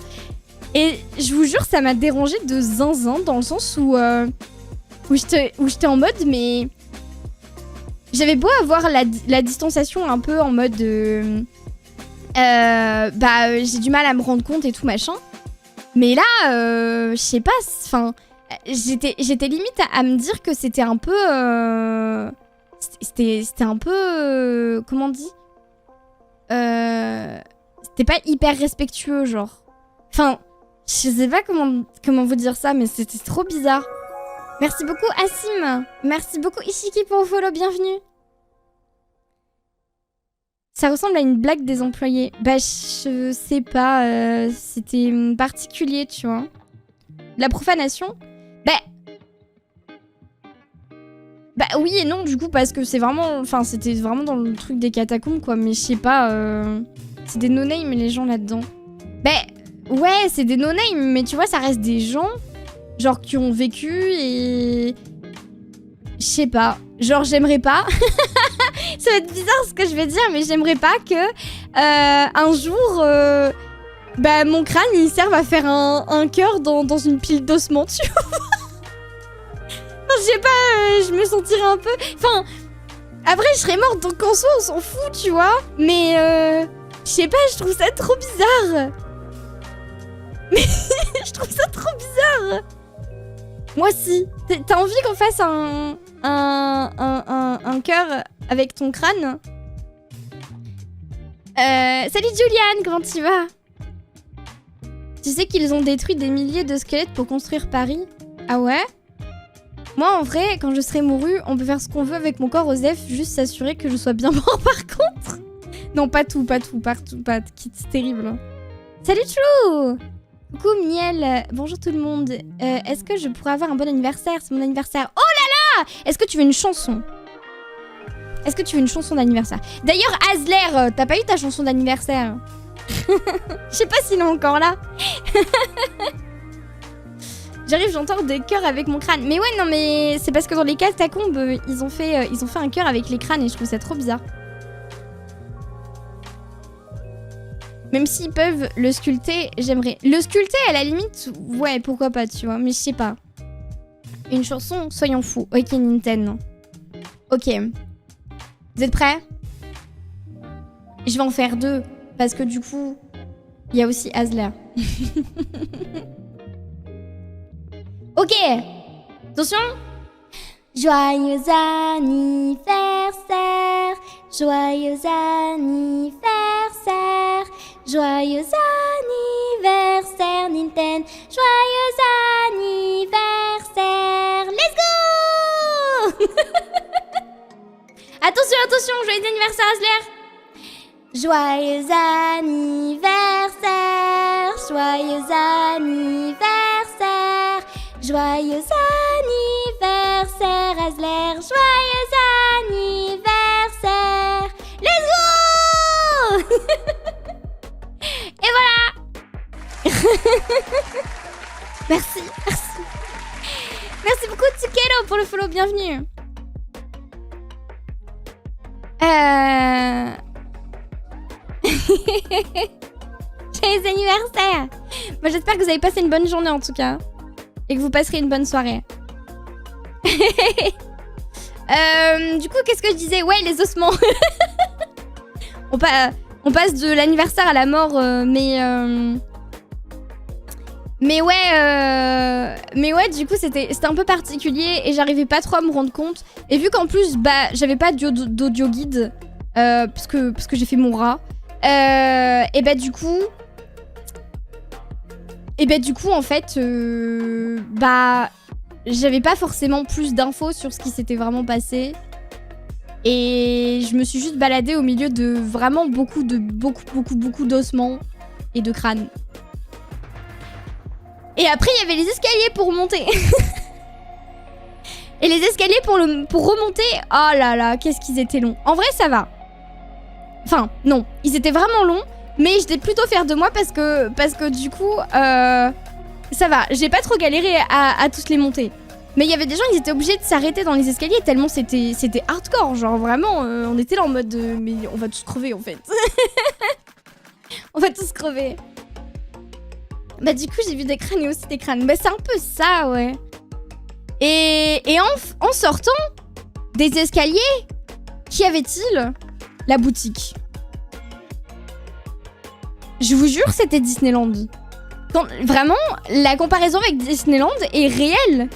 Speaker 1: Et je vous jure, ça m'a dérangé de zinzin dans le sens où j'étais en mode, mais j'avais beau avoir la distanciation un peu en mode, bah j'ai du mal à me rendre compte et tout machin. Mais là, je sais pas, enfin, j'étais limite à me dire que c'était un peu, c'était un peu, comment on dit, c'était pas hyper respectueux genre. Enfin. Je sais pas comment vous dire ça, mais c'était trop bizarre. Merci beaucoup Assim. Merci beaucoup Ishiki pour le follow, bienvenue. Ça ressemble à une blague des employés. Bah je sais pas, c'était particulier, tu vois. La profanation. Bah oui et non du coup parce que c'est vraiment, enfin c'était vraiment dans le truc des catacombes quoi, mais je sais pas, c'est des no-name les gens là-dedans. Bah ouais, c'est des no-name, mais tu vois, ça reste des gens, genre, qui ont vécu et... Je sais pas. Genre, j'aimerais pas... Ça va être bizarre ce que je vais dire, mais j'aimerais pas que, un jour, bah, mon crâne, il serve à faire un cœur dans une pile d'ossements, tu vois. Enfin, je sais pas, je me sentirais un peu... Enfin, après, je serais morte, donc en soi, on s'en fout, tu vois. Mais, je sais pas, je trouve ça trop bizarre. Mais je trouve ça trop bizarre. Moi aussi. T'as envie qu'on fasse un cœur avec ton crâne? Salut Juliane, comment tu vas? Tu sais qu'ils ont détruit des milliers de squelettes pour construire Paris? Ah ouais? Moi en vrai, quand je serai mourue, on peut faire ce qu'on veut avec mon corps Osef, juste s'assurer que je sois bien mort par contre. Non, pas tout, c'est terrible. Salut Chou! Coucou Miel, bonjour tout le monde. Est-ce que je pourrais avoir un bon anniversaire? C'est mon anniversaire. Oh là là! Est-ce que tu veux une chanson? Est-ce que tu veux une chanson d'anniversaire? D'ailleurs, Azler, t'as pas eu ta chanson d'anniversaire? Je sais pas s'il est encore là. J'arrive, j'entends des cœurs avec mon crâne. Mais ouais, non mais c'est parce que dans les catacombes, ils ont fait un cœur avec les crânes et je trouve ça trop bizarre. Même s'ils peuvent le sculpter, j'aimerais. Le sculpter, à la limite, ouais, pourquoi pas, tu vois. Mais je sais pas. Une chanson, soyons fous. Ok, Nintendo. Ok. Vous êtes prêts? Je vais en faire 2. Parce que du coup, il y a aussi Azler. Ok. Attention. Joyeux anniversaire. Joyeux anniversaire. Joyeux anniversaire Nintendo. Joyeux anniversaire. Let's go. Attention, attention, joyeux anniversaire Azler. Joyeux anniversaire. Joyeux anniversaire. Joyeux anniversaire Azler. Joyeux anniversaire. Let's go. Et voilà. Merci, merci. Merci beaucoup Tsukero pour le follow, bienvenue. Joyeux anniversaire. Bon, j'espère que vous avez passé une bonne journée en tout cas. Et que vous passerez une bonne soirée. Du coup, qu'est-ce que je disais? Ouais, les ossements. On passe de l'anniversaire à la mort, mais Mais ouais, du coup, c'était un peu particulier et j'arrivais pas trop à me rendre compte. Et vu qu'en plus, bah, j'avais pas d'audio guide, parce que j'ai fait mon rat, et bah du coup, en fait, bah, j'avais pas forcément plus d'infos sur ce qui s'était vraiment passé. Et je me suis juste baladée au milieu de vraiment beaucoup d'ossements et de crânes. Et après, il y avait les escaliers pour monter. Et les escaliers pour remonter, oh là là, qu'est-ce qu'ils étaient longs. En vrai, ça va. Enfin, non, ils étaient vraiment longs, mais j'étais plutôt fière de moi parce que du coup, ça va. J'ai pas trop galéré à tous les monter. Mais il y avait des gens, ils étaient obligés de s'arrêter dans les escaliers tellement c'était hardcore. Genre vraiment, on était là en mode mais on va tous crever en fait. On va tous crever. Bah du coup, j'ai vu des crânes et aussi des crânes. Bah c'est un peu ça, ouais. Et en sortant des escaliers, qu'y avait-il? La boutique. Je vous jure, c'était Disneyland. Vraiment, la comparaison avec Disneyland est réelle.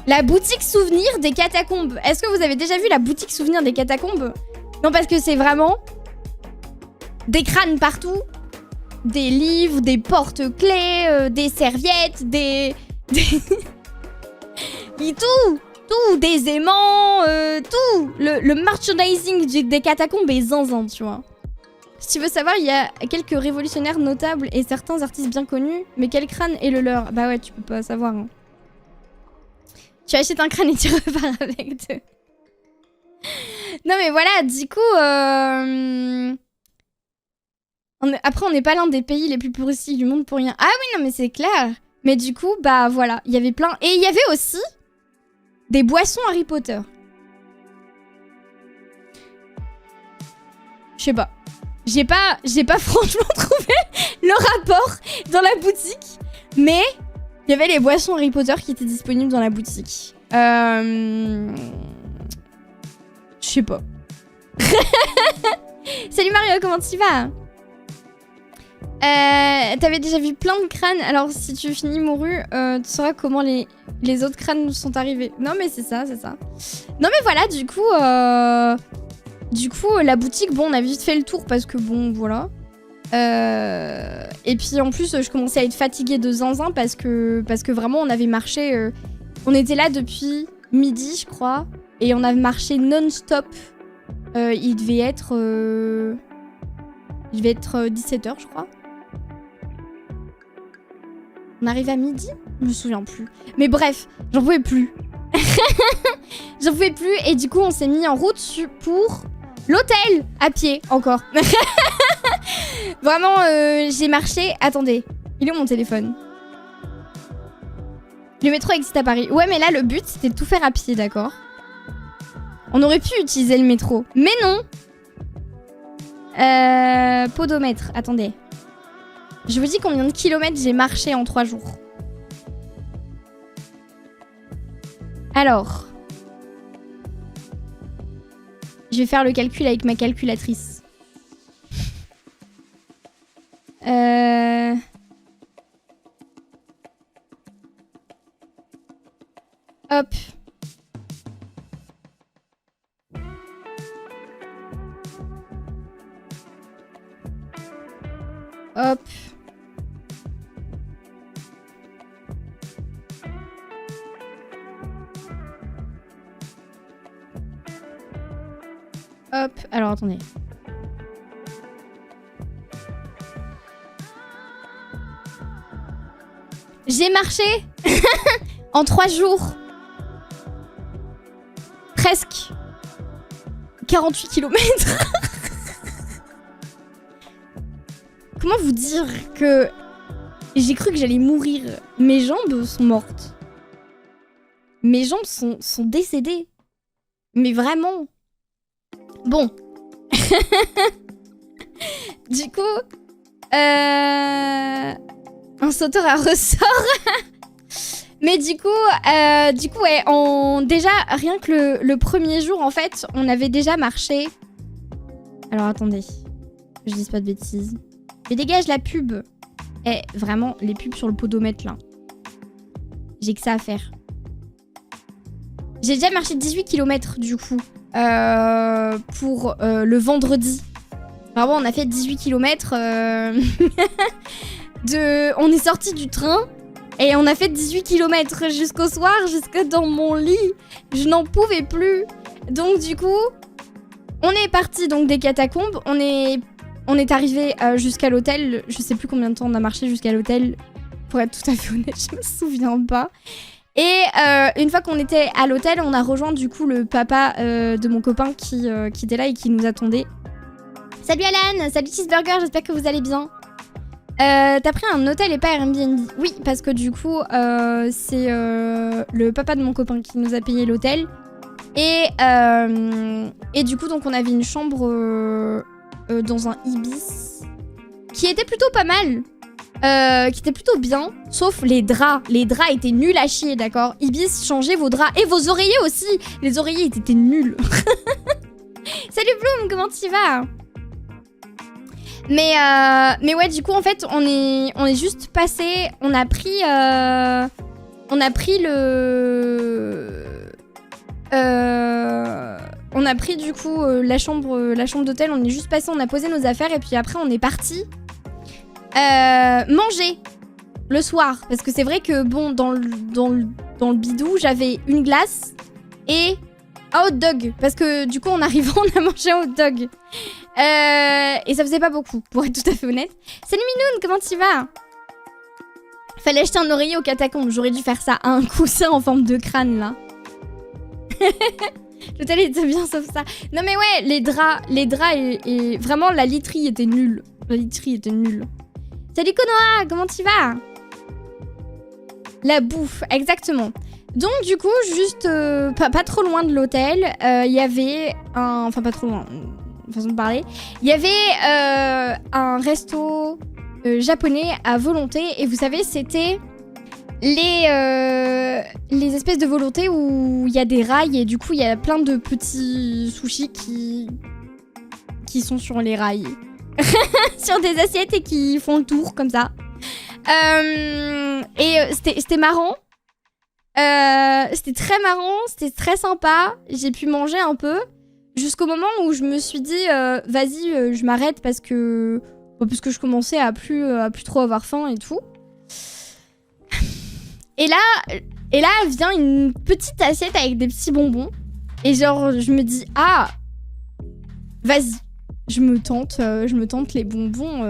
Speaker 1: La boutique souvenir des catacombes. Est-ce que vous avez déjà vu la boutique souvenir des catacombes? Non, parce que c'est vraiment des crânes partout. Des livres, des porte-clés, des serviettes, des... Et tout, des aimants, tout. Le merchandising des catacombes est zinzin, tu vois. Si tu veux savoir, il y a quelques révolutionnaires notables et certains artistes bien connus, mais quel crâne est le leur? Bah ouais, tu peux pas savoir. Hein. Tu achètes un crâne et tu repars avec deux. Non mais voilà, du coup... Après, on n'est pas l'un des pays les plus touristiques du monde pour rien. Ah oui, non mais c'est clair. Mais du coup, bah voilà, il y avait plein... Et il y avait aussi des boissons Harry Potter. Je sais pas. J'ai pas franchement trouvé le rapport dans la boutique. Mais il y avait les boissons Harry Potter qui étaient disponibles dans la boutique. Je sais pas. Salut Mario, comment tu vas? T'avais déjà vu plein de crânes. Alors si tu finis mouru, tu sauras comment les autres crânes sont arrivés. Non mais c'est ça, c'est ça. Non mais voilà, du coup, la boutique, bon, on a vite fait le tour parce que bon, voilà. Et puis en plus, je commençais à être fatiguée de zinzin parce que vraiment, on avait marché... on était là depuis midi, je crois. Et on avait marché non-stop. Il devait être 17h, je crois. On arrive à midi? Je me souviens plus. Mais bref, j'en pouvais plus. J'en pouvais plus et du coup, on s'est mis en route pour l'hôtel à pied, encore. Vraiment, j'ai marché... Attendez, il est où mon téléphone? Le métro existe à Paris. Ouais, mais là, le but, c'était de tout faire à pied, d'accord? On aurait pu utiliser le métro. Mais non. Podomètre, attendez. Je vous dis combien de kilomètres j'ai marché en 3 jours. Alors. Je vais faire le calcul avec ma calculatrice. Hop. Hop. Hop. Alors, attendez. J'ai marché en 3 jours. Presque 48 kilomètres. Comment vous dire que j'ai cru que j'allais mourir. Mes jambes sont mortes. Mes jambes sont décédées. Mais vraiment. Bon. Du coup, un sauteur à ressort. Mais du coup, ouais, déjà, rien que le premier jour, en fait, on avait déjà marché. Alors, attendez. Que je dise pas de bêtises. Mais dégage la pub. Eh, vraiment, les pubs sur le podomètre, là. J'ai que ça à faire. J'ai déjà marché 18 km, du coup, pour le vendredi. Vraiment, on a fait 18 km. On est sorti du train et on a fait 18 km jusqu'au soir, jusque dans mon lit. Je n'en pouvais plus. Donc, du coup, on est parti donc des catacombes. On est arrivé jusqu'à l'hôtel. Je sais plus combien de temps on a marché jusqu'à l'hôtel. Pour être tout à fait honnête, je me souviens pas. Et une fois qu'on était à l'hôtel, on a rejoint du coup le papa de mon copain qui était là et qui nous attendait. Salut Alan, salut Cheeseburger, j'espère que vous allez bien. T'as pris un hôtel et pas Airbnb? Oui, parce que du coup, c'est le papa de mon copain qui nous a payé l'hôtel. Et du coup, donc on avait une chambre dans un Ibis qui était plutôt pas mal. Qui était plutôt bien, sauf les draps. Les draps étaient nuls à chier, d'accord? Ibis, changez vos draps. Et vos oreillers aussi. Les oreillers étaient nuls. Salut Bloom, comment tu vas? Mais ouais, du coup, en fait, on est juste passé. On a pris du coup la chambre d'hôtel. On est juste passé, on a posé nos affaires et puis après on est parti manger le soir. Parce que c'est vrai que bon, dans le bidou, j'avais une glace et un hot dog. Parce que du coup, en arrivant, on a mangé un hot dog. Et ça faisait pas beaucoup, pour être tout à fait honnête. Salut Minoun, comment tu vas? Fallait acheter un oreiller aux catacombes. J'aurais dû faire ça. Un coussin en forme de crâne, là. L'hôtel était bien, sauf ça. Non mais ouais, les draps et vraiment, la literie était nulle. La literie était nulle. Salut Konoha, comment tu vas? La bouffe, exactement. Donc du coup, juste pas trop loin de l'hôtel, il y avait un... Enfin, pas trop loin, façon de parler. Il y avait un resto japonais à volonté. Et vous savez, c'était les espèces de volonté où il y a des rails. Et du coup, il y a plein de petits sushis qui sont sur les rails. Sur des assiettes et qui font le tour comme ça. C'était marrant. C'était très marrant, c'était très sympa. J'ai pu manger un peu jusqu'au moment où je me suis dit vas-y, je m'arrête parce que je commençais à plus trop avoir faim et tout. Et là vient une petite assiette avec des petits bonbons et genre je me dis ah vas-y. Je me tente les bonbons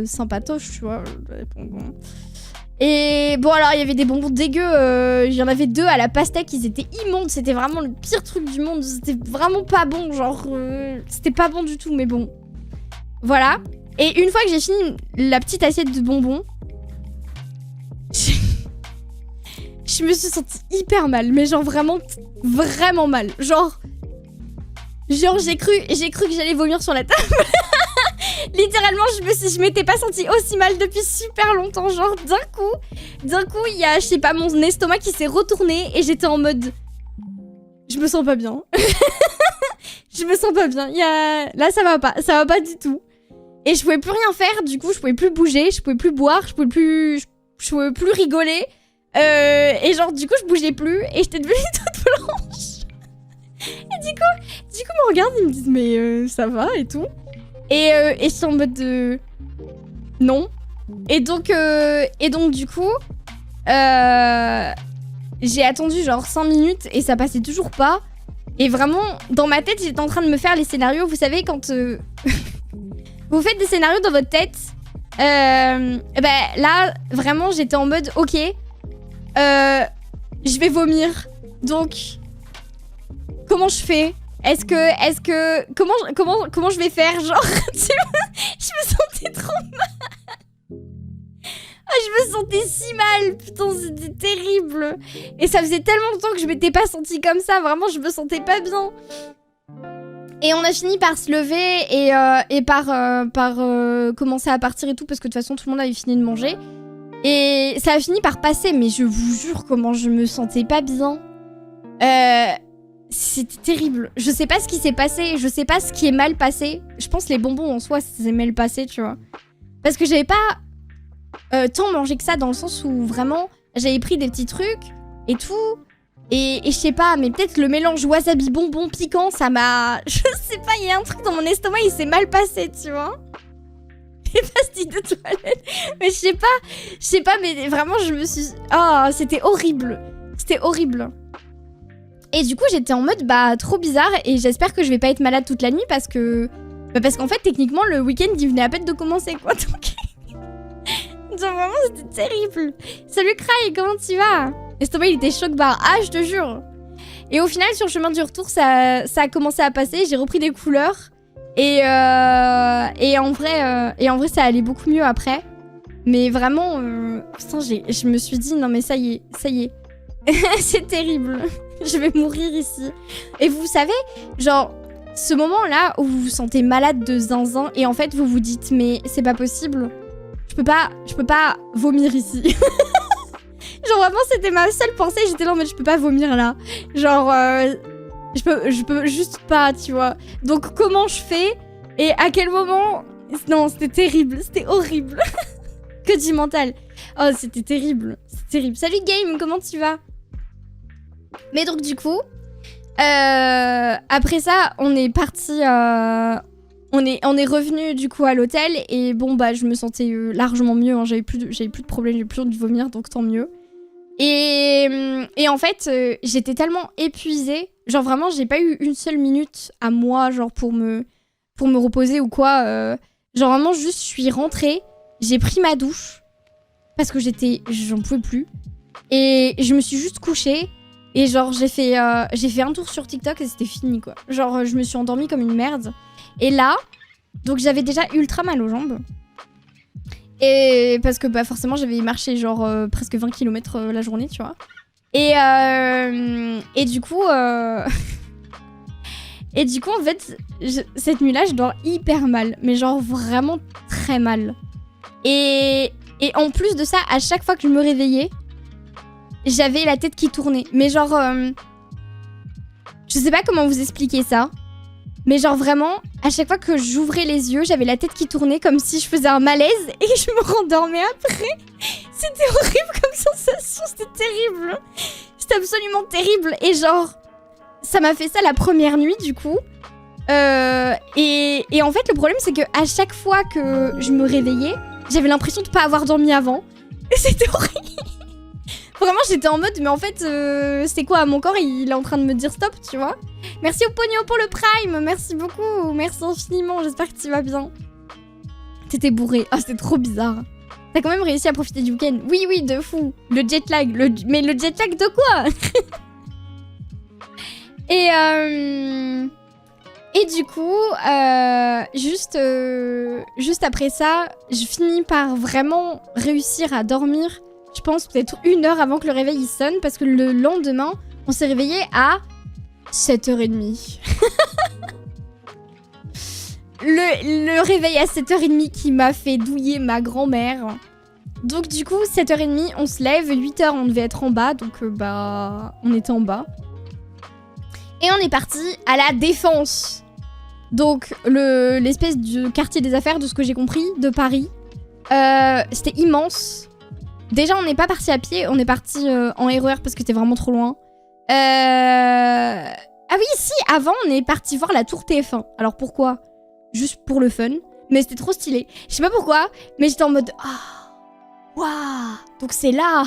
Speaker 1: sympatoches, tu vois, les bonbons. Et bon, alors, il y avait des bonbons dégueux, il y en avait 2 à la pastèque, ils étaient immondes, c'était vraiment le pire truc du monde, c'était vraiment pas bon, genre, c'était pas bon du tout, mais bon. Voilà. Et une fois que j'ai fini la petite assiette de bonbons, je me suis sentie hyper mal, mais genre vraiment mal, genre j'ai cru que j'allais vomir sur la table. Littéralement, je m'étais pas sentie aussi mal depuis super longtemps. Genre, d'un coup, il y a, je sais pas, mon estomac qui s'est retourné et j'étais en mode... Je me sens pas bien. Je me sens pas bien. Là, ça va pas du tout. Et je pouvais plus rien faire, du coup, je pouvais plus bouger, je pouvais plus boire, je pouvais plus rigoler. Et genre, du coup, je bougeais plus et j'étais devenue toute blanche. Et du coup, ils me regardent, ils me disent mais ça va et tout. Et je suis en mode non. Et donc du coup, j'ai attendu genre 5 minutes et ça passait toujours pas. Et vraiment, dans ma tête, j'étais en train de me faire les scénarios. Vous savez, quand vous faites des scénarios dans votre tête, là, vraiment, j'étais en mode ok, je vais vomir. Donc... Comment je fais? Comment je vais faire? Genre, je me sentais trop mal. Ah, je me sentais si mal. Putain, c'était terrible. Et ça faisait tellement longtemps que je m'étais pas sentie comme ça. Vraiment, je me sentais pas bien. Et on a fini par se lever et par commencer à partir et tout. Parce que de toute façon, tout le monde avait fini de manger. Et ça a fini par passer. Mais je vous jure comment je me sentais pas bien. C'était terrible. Je sais pas ce qui s'est passé. Je sais pas ce qui est mal passé. Je pense les bonbons en soi, c'est mal passé, tu vois. Parce que j'avais pas tant mangé que ça, dans le sens où vraiment, j'avais pris des petits trucs et tout. Et je sais pas, mais peut-être le mélange wasabi bonbon piquant, ça m'a... Je sais pas, il y a un truc dans mon estomac, il s'est mal passé, tu vois. Les pastilles de toilette. Mais je sais pas, mais vraiment, je me suis... Oh, c'était horrible. C'était horrible. Et du coup, j'étais en mode, bah, trop bizarre. Et j'espère que je vais pas être malade toute la nuit parce que... Bah, parce qu'en fait, techniquement, le week-end, il venait à peine de commencer, quoi. Donc... Genre, vraiment, c'était terrible. Salut, Cry, comment tu vas? L'estomac, il était choc-barre. Ah, je te jure. Et au final, sur le chemin du retour, ça a commencé à passer. J'ai repris des couleurs. Et en vrai, ça allait beaucoup mieux après. Mais vraiment, putain, je me suis dit, non mais ça y est. C'est terrible. Je vais mourir ici. Et vous savez, genre, ce moment-là où vous vous sentez malade de zinzin et en fait, vous vous dites, mais c'est pas possible. Je peux pas vomir ici. Genre vraiment, c'était ma seule pensée. J'étais là en mode, je peux pas vomir là. Genre, je peux juste pas, tu vois. Donc comment je fais et à quel moment? Non, c'était terrible, c'était horrible. Que du mental. Oh, c'était terrible, c'est terrible. Salut Game, comment tu vas? Mais donc du coup, après ça, on est parti. On est revenu du coup à l'hôtel et bon bah je me sentais largement mieux. Hein. J'avais plus de problème, j'avais plus envie de vomir, donc tant mieux. Et en fait, j'étais tellement épuisée. Genre vraiment, j'ai pas eu une seule minute à moi, genre pour me reposer ou quoi. Genre vraiment, juste, je suis rentrée, j'ai pris ma douche parce que j'en pouvais plus. Et je me suis juste couchée et genre j'ai fait un tour sur TikTok et c'était fini quoi. Genre je me suis endormie comme une merde. Et là, donc j'avais déjà ultra mal aux jambes. Et parce que bah forcément j'avais marché genre presque 20 km la journée, tu vois. Et du coup et du coup en fait cette nuit-là je dors hyper mal, mais genre vraiment très mal. Et en plus de ça, à chaque fois que je me réveillais, j'avais la tête qui tournait. Mais genre je sais pas comment vous expliquer ça. Mais genre vraiment, à chaque fois que j'ouvrais les yeux, j'avais la tête qui tournait comme si je faisais un malaise et je me rendormais après. C'était horrible comme sensation, c'était terrible. C'était absolument terrible. Et genre, ça m'a fait ça la première nuit du coup. Et en fait, le problème c'est que à chaque fois que je me réveillais, j'avais l'impression de pas avoir dormi avant. Et c'était horrible. Vraiment, j'étais en mode, mais en fait, c'est quoi? Mon corps, il est en train de me dire stop, tu vois. Merci au pognon pour le prime, merci beaucoup, merci infiniment, j'espère que tu vas bien. T'étais bourré, ah c'était trop bizarre. T'as quand même réussi à profiter du week-end. Oui, de fou. Le jet lag, mais le jet lag de quoi? Et du coup, juste après ça, je finis par vraiment réussir à dormir. Je pense peut-être 1 heure avant que le réveil il sonne, parce que le lendemain, on s'est réveillé à 7h30. le réveil à 7h30 qui m'a fait douiller ma grand-mère. Donc du coup, 7h30, on se lève, 8h on devait être en bas, donc bah on était en bas. Et on est parti à la Défense. Donc l'espèce de quartier des affaires, de ce que j'ai compris, de Paris. C'était immense. Déjà, on n'est pas parti à pied, on est parti en RER parce que c'était vraiment trop loin. Ah oui, si, avant, on est parti voir la tour TF1. Alors pourquoi? Juste pour le fun. Mais c'était trop stylé. Je sais pas pourquoi, mais j'étais en mode... Ah, waouh, donc c'est là.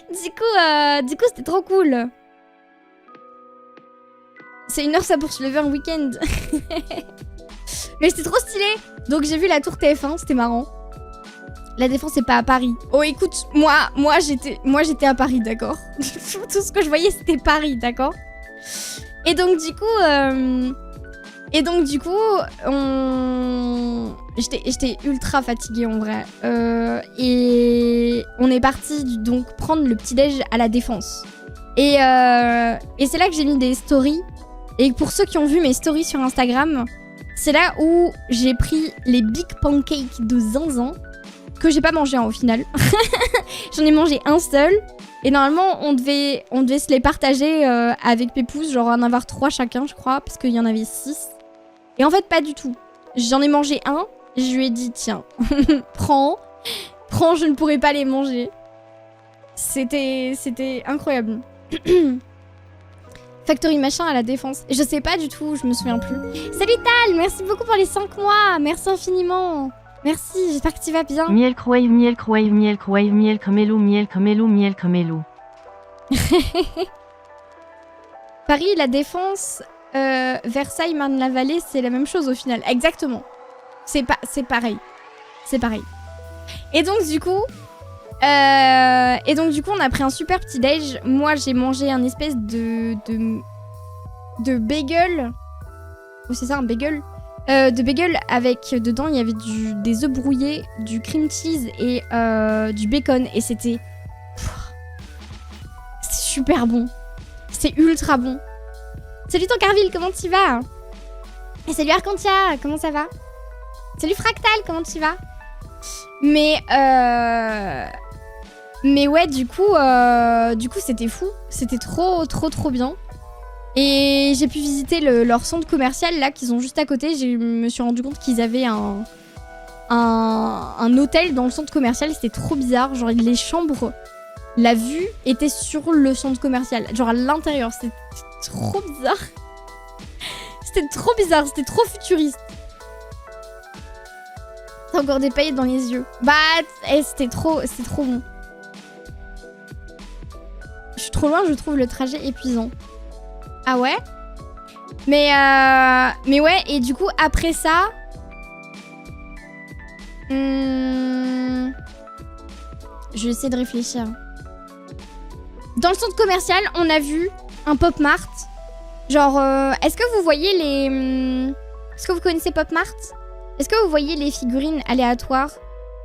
Speaker 1: Du coup, c'était trop cool. C'est 1 heure ça pour se lever un week-end. Mais c'était trop stylé. Donc j'ai vu la tour TF1, c'était marrant. La Défense, c'est pas à Paris. Oh, écoute, moi j'étais à Paris, d'accord. Tout ce que je voyais, c'était Paris, d'accord. Et donc, du coup, j'étais ultra fatiguée, en vrai. Et on est parti, donc, prendre le petit-déj à la Défense. Et c'est là que j'ai mis des stories. Et pour ceux qui ont vu mes stories sur Instagram, c'est là où j'ai pris les big pancakes de zinzin. Que j'ai pas mangé au final. J'en ai mangé un seul. Et normalement, on devait se les partager avec Pépouze, genre en avoir 3 chacun, je crois, parce qu'il y en avait 6. Et en fait, pas du tout. J'en ai mangé un, je lui ai dit, tiens, prends, Prends, je ne pourrais pas les manger. C'était incroyable. Factory machin à la défense. Je sais pas du tout, je me souviens plus. Salut Tal, merci beaucoup pour les 5 mois. Merci infiniment. Merci, j'espère que tu vas bien.
Speaker 2: Miel crowave, miel crowave, miel crowave, miel cromelo, miel cromelo, miel cromelo.
Speaker 1: Paris, la défense, Versailles, Marne-la-Vallée, c'est la même chose au final. Exactement. C'est pareil. C'est pareil. Et donc du coup, on a pris un super petit déj. Moi, j'ai mangé un espèce de bagel. Oh, c'est ça, un bagel. De bagel avec dedans, il y avait des œufs brouillés, du cream cheese et du bacon. Et c'était super bon. C'est ultra bon. Salut Tancarville, comment tu vas? Et salut Arcantia, comment ça va? Salut Fractal, comment tu vas? Mais ouais, du coup c'était fou. C'était trop bien. Et j'ai pu visiter leur centre commercial là qu'ils ont juste à côté. Je me suis rendu compte qu'ils avaient un hôtel dans le centre commercial. C'était trop bizarre. Genre les chambres, la vue était sur le centre commercial. Genre à l'intérieur. C'était trop bizarre. C'était trop bizarre. C'était trop futuriste. T'as encore des paillettes dans les yeux. Bah, c'était trop bon. Je suis trop loin, je trouve le trajet épuisant. Ah ouais? Mais ouais, et du coup, après ça... Je vais essayer de réfléchir. Dans le centre commercial, on a vu un Pop Mart. Genre, est-ce que vous voyez les... Est-ce que vous connaissez Pop Mart? Est-ce que vous voyez les figurines aléatoires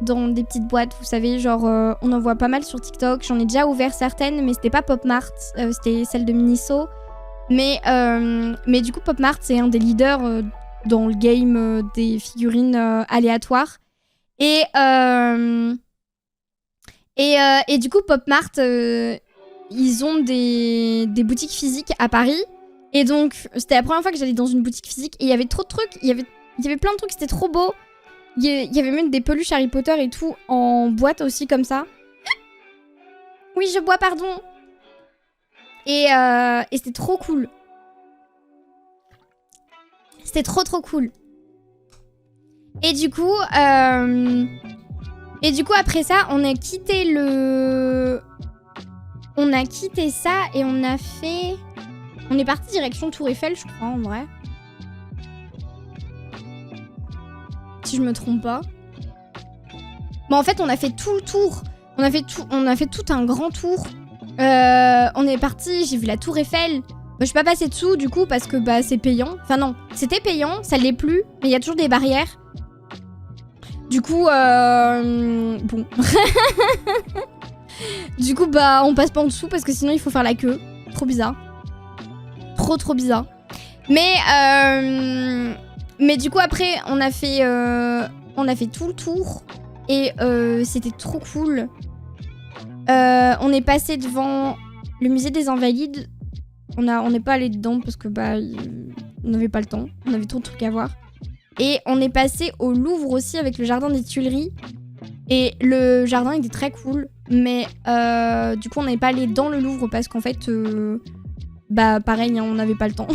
Speaker 1: dans des petites boîtes, vous savez, genre on en voit pas mal sur TikTok. J'en ai déjà ouvert certaines, mais c'était pas Pop Mart, c'était celle de Miniso. Mais du coup, Pop Mart, c'est un des leaders dans le game des figurines aléatoires. Et du coup, Pop Mart, ils ont des boutiques physiques à Paris. Et donc, c'était la première fois que j'allais dans une boutique physique. Et il y avait trop de trucs, il y avait plein de trucs, c'était trop beau. Il y avait même des peluches Harry Potter et tout en boîte aussi comme ça. Oui, je bois, pardon. Et c'était trop cool. C'était trop cool. Et du coup, après ça, on a quitté ça et on a fait... On est parti direction Tour Eiffel, je crois, en vrai. Si je me trompe pas. Bon, en fait, on a fait tout le tour. On a fait tout un grand tour. On est parti, j'ai vu la Tour Eiffel. Bah, je suis pas passée dessous, du coup, parce que bah, c'est payant. Enfin, non, c'était payant, ça l'est plus. Mais il y a toujours des barrières. Du coup, bon. Du coup, bah, on passe pas en dessous parce que sinon, il faut faire la queue. Trop bizarre. Trop bizarre. Mais du coup, après, on a fait tout le tour. Et c'était trop cool. On est passé devant le musée des Invalides. On n'est pas allé dedans parce que bah on n'avait pas le temps. On avait trop de trucs à voir. Et on est passé au Louvre aussi avec le jardin des Tuileries. Et le jardin était très cool. Mais du coup, on n'est pas allé dans le Louvre parce qu'en fait, bah pareil, hein, on n'avait pas le temps.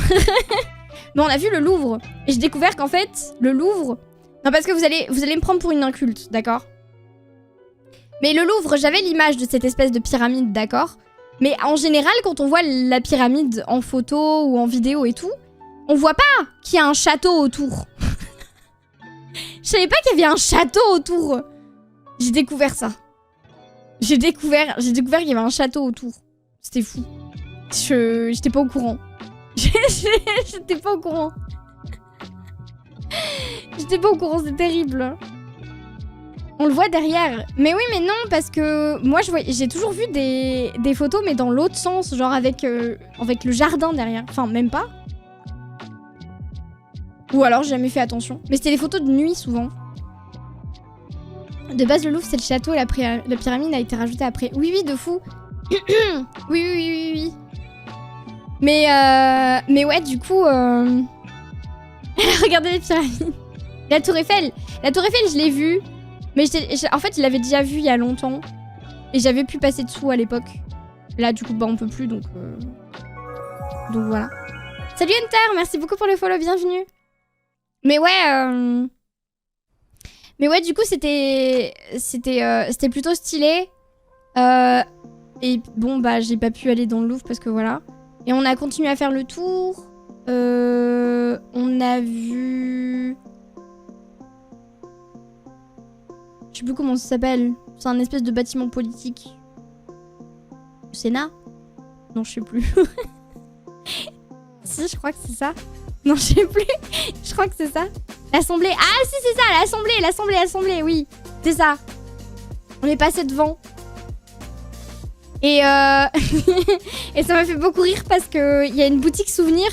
Speaker 1: Mais on a vu le Louvre. Et j'ai découvert qu'en fait, le Louvre... Non, parce que vous allez me prendre pour une inculte, d'accord? Mais le Louvre, j'avais l'image de cette espèce de pyramide, d'accord? Mais en général, quand on voit la pyramide en photo ou en vidéo et tout, on voit pas qu'il y a un château autour. Je savais pas qu'il y avait un château autour. J'ai découvert ça. J'ai découvert qu'il y avait un château autour. C'était fou. J'étais pas au courant. J'étais pas au courant. J'étais pas au courant, c'est terrible. On le voit derrière. Mais oui, mais non, parce que moi, j'ai toujours vu des photos, mais dans l'autre sens, genre avec le jardin derrière. Enfin, même pas. Ou alors, j'ai jamais fait attention. Mais c'était des photos de nuit, souvent. De base, le Louvre, c'est le château, la pyramide a été rajoutée après. Oui, de fou. oui. Mais ouais, du coup... Regardez les pyramides. La Tour Eiffel, je l'ai vue. Mais en fait, je l'avais déjà vu il y a longtemps. Et j'avais pu passer dessous à l'époque. Là, du coup, bah, on peut plus, donc voilà. Salut Hunter, merci beaucoup pour le follow, bienvenue. Mais ouais, du coup, c'était plutôt stylé. Et bon, bah, j'ai pas pu aller dans le Louvre parce que voilà. Et on a continué à faire le tour. On a vu... Je sais plus comment ça s'appelle. C'est un espèce de bâtiment politique. Le Sénat? Non, je sais plus. Si, je crois que c'est ça. Non, je sais plus. Je crois que c'est ça. L'Assemblée. Ah, si, c'est ça, l'Assemblée, oui. C'est ça. On est passé devant. Et, et ça m'a fait beaucoup rire parce qu'il y a une boutique souvenir.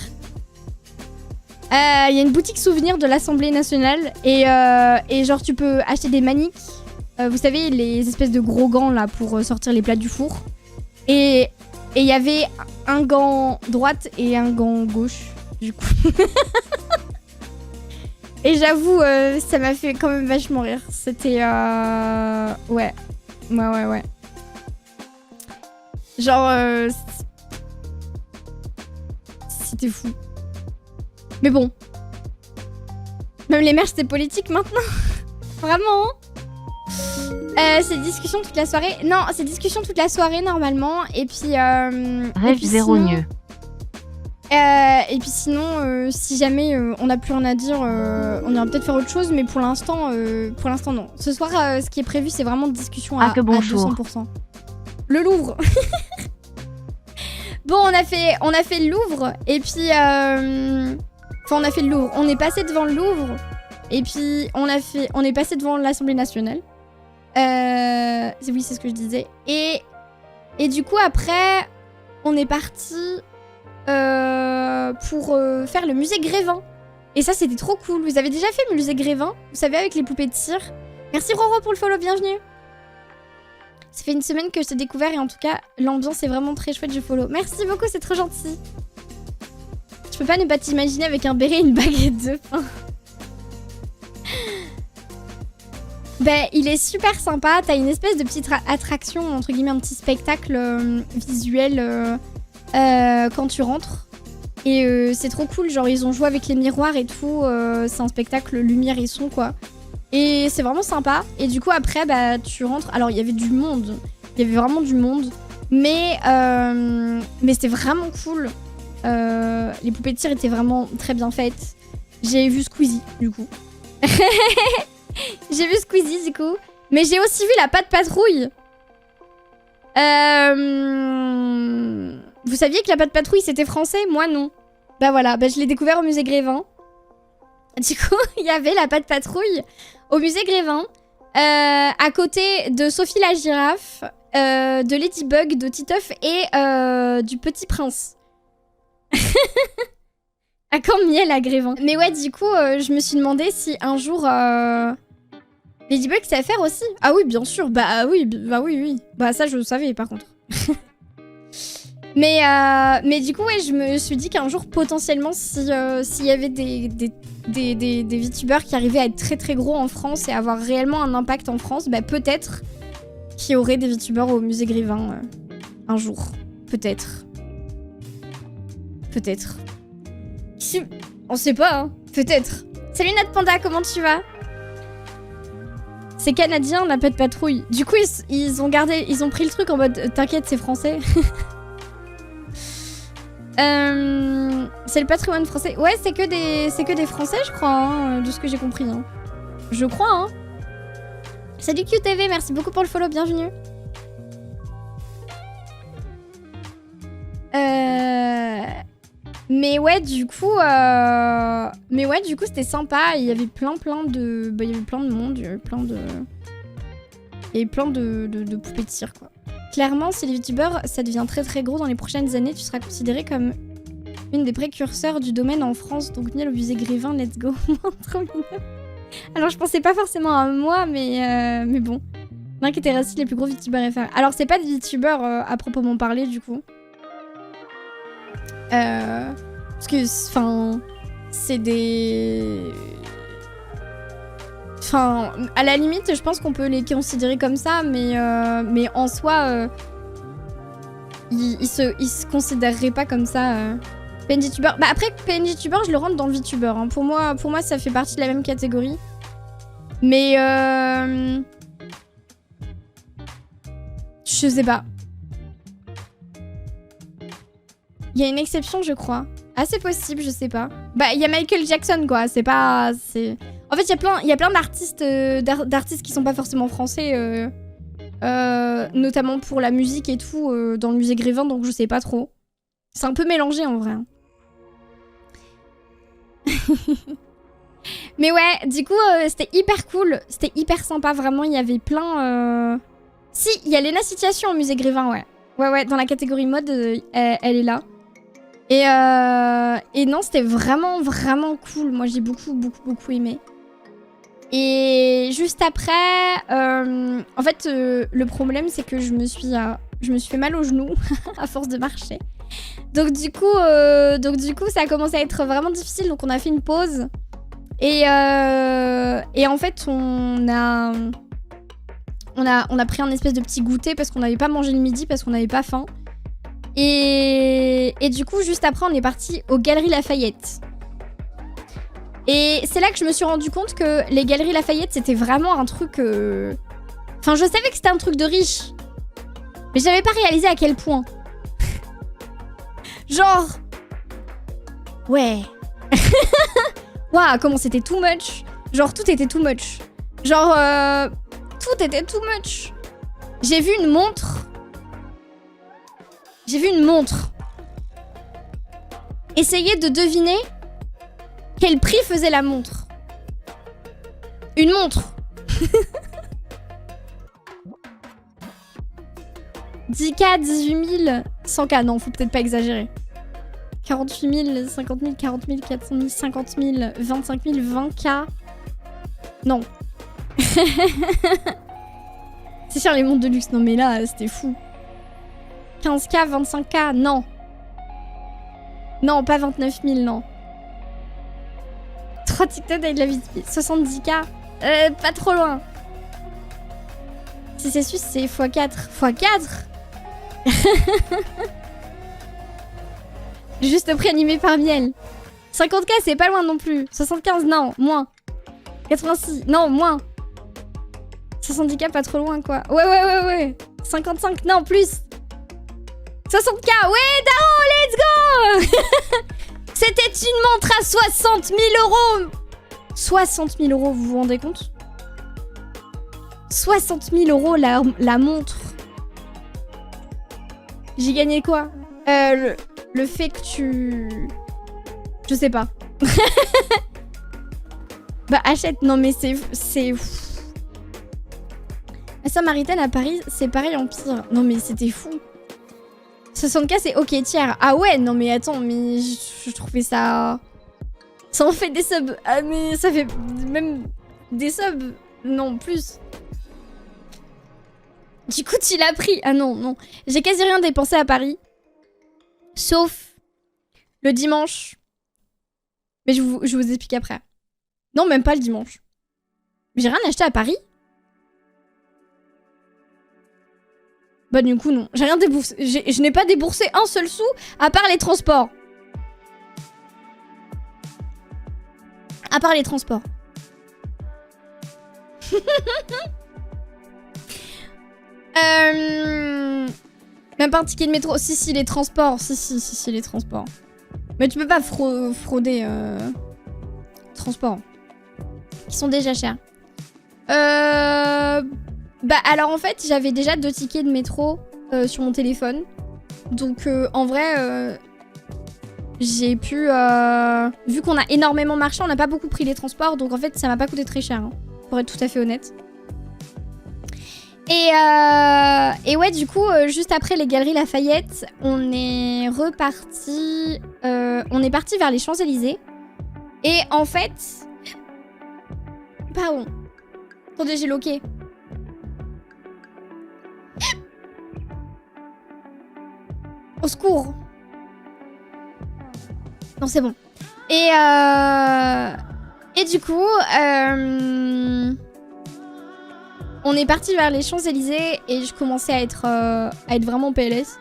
Speaker 1: Il y a une boutique souvenir de l'Assemblée nationale. Et genre, tu peux acheter des maniques. Vous savez, les espèces de gros gants là pour sortir les plats du four. Et il y avait un gant droite et un gant gauche, du coup. Et j'avoue, ça m'a fait quand même vachement rire. C'était... Ouais. Ouais. Genre... C'était fou. Mais bon. Même les mères, c'était politique maintenant. Vraiment, hein. C'est discussion toute la soirée. Non, c'est discussion toute la soirée normalement. Et puis...
Speaker 2: Rêve zéro mieux.
Speaker 1: Et puis sinon, si jamais on n'a plus rien à dire, on ira peut-être faire autre chose. Mais pour l'instant, non. Ce soir, ce qui est prévu, c'est vraiment de discussion à 200%. Le Louvre. Bon, on a fait le Louvre. Et puis... Enfin, on a fait le Louvre. On est passé devant le Louvre. Et puis, on est passé devant l'Assemblée nationale. Oui, c'est ce que je disais. Et du coup, après, on est parti pour faire le musée Grévin. Et ça, c'était trop cool. Vous avez déjà fait le musée Grévin? Vous savez, avec les poupées de cire. Merci Roro pour le follow, bienvenue. Ça fait une semaine que je t'ai découvert et en tout cas, l'ambiance est vraiment très chouette, je follow. Merci beaucoup, c'est trop gentil. Je peux pas ne pas t'imaginer avec un béret et une baguette de pain. Ben, il est super sympa. T'as une espèce de petite attraction, entre guillemets, un petit spectacle visuel quand tu rentres. Et c'est trop cool. Genre, ils ont joué avec les miroirs et tout. C'est un spectacle lumière et son, quoi. Et c'est vraiment sympa. Et du coup, après, bah, tu rentres. Alors, il y avait du monde. Il y avait vraiment du monde. Mais c'était vraiment cool. Les poupées de cire étaient vraiment très bien faites. J'ai vu Squeezie, du coup. J'ai vu Squeezie, du coup. Mais j'ai aussi vu la Patte Patrouille. Vous saviez que la Patte Patrouille, c'était français? Moi, non. Bah voilà, bah, je l'ai découvert au musée Grévin. Du coup, il y avait la Patte Patrouille au musée Grévin. À côté de Sophie la girafe, de Ladybug, de Titeuf et du Petit Prince. À quand Miel à Grévin. Mais ouais, du coup, je me suis demandé si un jour... Ladybug, c'est à faire aussi. Ah oui, bien sûr. Bah oui. Bah ça, je le savais, par contre. mais du coup, ouais, je me suis dit qu'un jour, potentiellement, s'il y avait des VTubers qui arrivaient à être très très gros en France et avoir réellement un impact en France, bah peut-être qu'il y aurait des VTubers au musée Grévin un jour. Peut-être. On sait pas, hein. Peut-être. Salut Nat Panda, comment tu vas? C'est canadien, la Patte Patrouille. Du coup, ils ont pris le truc en mode t'inquiète, c'est français. C'est le patrimoine français. Ouais, c'est que des français, je crois, hein, de ce que j'ai compris. Hein. Je crois, hein. Salut QTV, merci beaucoup pour le follow, bienvenue. Mais ouais, du coup, c'était sympa. Il y avait plein de... Bah, il y avait plein de monde, il y avait plein de poupées de cire, quoi. Clairement, si les VTubers, ça devient très très gros dans les prochaines années, tu seras considéré comme une des précurseurs du domaine en France. Donc, Miel au musée Grévin, let's go. Trop mignon. Alors, je pensais pas forcément à moi, mais bon. L'un qui était resté les plus gros VTubers FR. Alors, c'est pas des VTubers à proprement parler, du coup. Parce que, enfin, c'est des... Enfin, à la limite, je pense qu'on peut les considérer comme ça, mais en soi, ils se considéreraient pas comme ça. PNJtuber. Bah après, PNJtuber, je le rentre dans le VTuber. Hein. Pour moi, ça fait partie de la même catégorie. Mais je sais pas. Il y a une exception, je crois. Ah, c'est possible, je sais pas. Bah, il y a Michael Jackson, quoi. C'est pas... En fait, il y a plein d'artistes qui sont pas forcément français. Notamment pour la musique et tout, dans le musée Grévin, donc je sais pas trop. C'est un peu mélangé, en vrai. Mais ouais, du coup, c'était hyper cool. C'était hyper sympa, vraiment. Il y avait plein... Si, il y a Lena Situation au musée Grévin, ouais. Ouais, dans la catégorie mode, elle est là. Et non, c'était vraiment, vraiment cool. Moi, j'ai beaucoup aimé. Et juste après, en fait, le problème, c'est que je me suis fait mal au genou à force de marcher. Donc du coup, ça a commencé à être vraiment difficile. Donc on a fait une pause. Et en fait, on a pris un espèce de petit goûter parce qu'on n'avait pas mangé le midi, parce qu'on n'avait pas faim. Et du coup, juste après, on est parti aux Galeries Lafayette. Et c'est là que je me suis rendu compte que les Galeries Lafayette, c'était vraiment un truc... Enfin, je savais que c'était un truc de riche. Mais j'avais pas réalisé à quel point. Genre... Ouais. Waouh, comment c'était too much. Genre, tout était too much. Genre, tout était too much. J'ai vu une montre. Essayez de deviner quel prix faisait la montre. Une montre. 10K, 18 000, 100K. Non, faut peut-être pas exagérer. 48 000, 50 000, 40 000, 400 000, 50 000, 25 000, 20K. Non. C'est cher les montres de luxe. Non mais là, c'était fou. 15K, 25K, non. Non, pas 29 000, non. 3 TikTok avec la vie de 70K. Pas trop loin. Si c'est suisse, c'est x4. x4. Juste prix animé par Miel. 50K, c'est pas loin non plus. 75, non, moins. 86, non, moins. 70K, pas trop loin, quoi. Ouais. 55, non, plus. 60K, ouais, Daron, let's go. C'était une montre à 60 000 euros. 60 000 euros, vous vous rendez compte? 60 000 euros la montre. J'ai gagné quoi? Le fait que tu... Je sais pas. Bah achète, non mais c'est... La Samaritaine à Paris, c'est pareil en pire. Non mais c'était fou. 60K c'est ok tiers. Ah ouais, non mais attends, mais je trouvais ça... Ça en fait des subs. Ah mais ça fait même des subs. Non, plus. Du coup, tu l'as pris. Ah non. J'ai quasi rien dépensé à Paris. Sauf le dimanche. Mais je vous explique après. Non, même pas le dimanche. J'ai rien acheté à Paris. Bah du coup, non. J'ai rien déboursé. Je n'ai pas déboursé un seul sou à part les transports. À part les transports. Même pas un ticket de métro. Si, les transports. Si, les transports. Mais tu peux pas frauder transports. Qui sont déjà chers. Bah alors en fait, j'avais déjà 2 tickets de métro sur mon téléphone. Donc en vrai, j'ai pu... vu qu'on a énormément marché, on n'a pas beaucoup pris les transports. Donc en fait, ça m'a pas coûté très cher. Hein, pour être tout à fait honnête. Et ouais, du coup, juste après les Galeries Lafayette, on est reparti... on est parti vers les Champs-Élysées. Et en fait... Pardon. Attendez, j'ai loqué. Au secours. Non, c'est bon. Et du coup... on est parti vers les Champs-Élysées et je commençais à être vraiment PLS.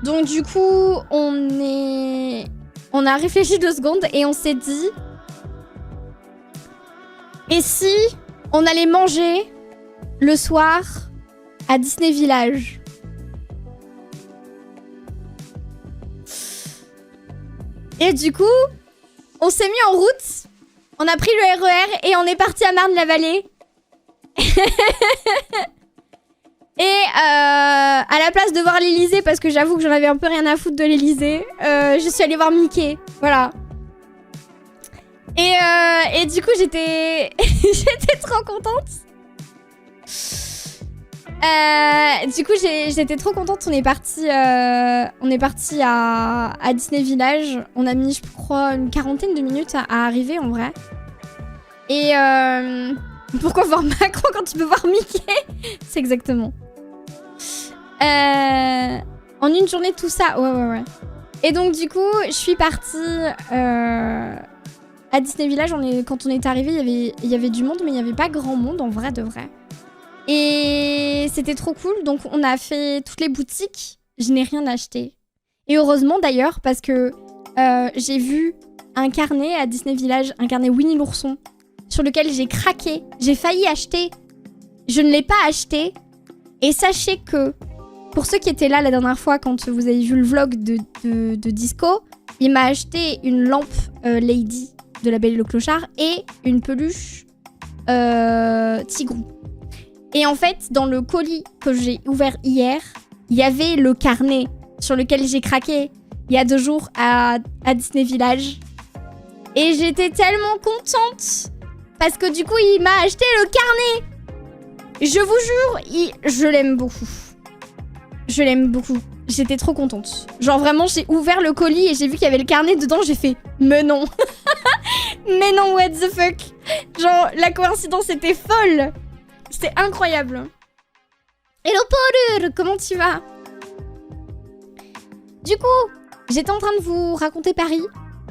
Speaker 1: Donc du coup, on a réfléchi 2 secondes et on s'est dit... Et si on allait manger le soir à Disney Village? Et du coup, on s'est mis en route, on a pris le RER et on est parti à Marne-la-Vallée. Et à la place de voir l'Elysée, parce que j'avoue que j'en avais un peu rien à foutre de l'Elysée, je suis allée voir Mickey, voilà. Et du coup, j'étais trop contente. Du coup, j'étais trop contente. On est parti à Disney Village. On a mis, je crois, une quarantaine de minutes à arriver en vrai. Et pourquoi voir Macron quand tu peux voir Mickey? C'est exactement. En une journée, tout ça. Ouais. Et donc, du coup, je suis partie à Disney Village. Quand on est arrivé, il y avait du monde, mais il n'y avait pas grand monde en vrai de vrai. Et c'était trop cool. Donc, on a fait toutes les boutiques. Je n'ai rien acheté. Et heureusement d'ailleurs, parce que j'ai vu un carnet à Disney Village, un carnet Winnie l'ourson, sur lequel j'ai craqué. J'ai failli acheter. Je ne l'ai pas acheté. Et sachez que, pour ceux qui étaient là la dernière fois, quand vous avez vu le vlog de Disco, il m'a acheté une lampe Lady de La Belle et le Clochard et une peluche Tigrou. Et en fait, dans le colis que j'ai ouvert hier, il y avait le carnet sur lequel j'ai craqué il y a 2 jours à Disney Village. Et j'étais tellement contente parce que du coup, il m'a acheté le carnet. Je vous jure, je l'aime beaucoup. Je l'aime beaucoup. J'étais trop contente. Genre vraiment, j'ai ouvert le colis et j'ai vu qu'il y avait le carnet dedans. J'ai fait, mais non. Mais non, what the fuck. Genre, la coïncidence était folle. C'était incroyable. Hello Paul, comment tu vas? Du coup, j'étais en train de vous raconter Paris.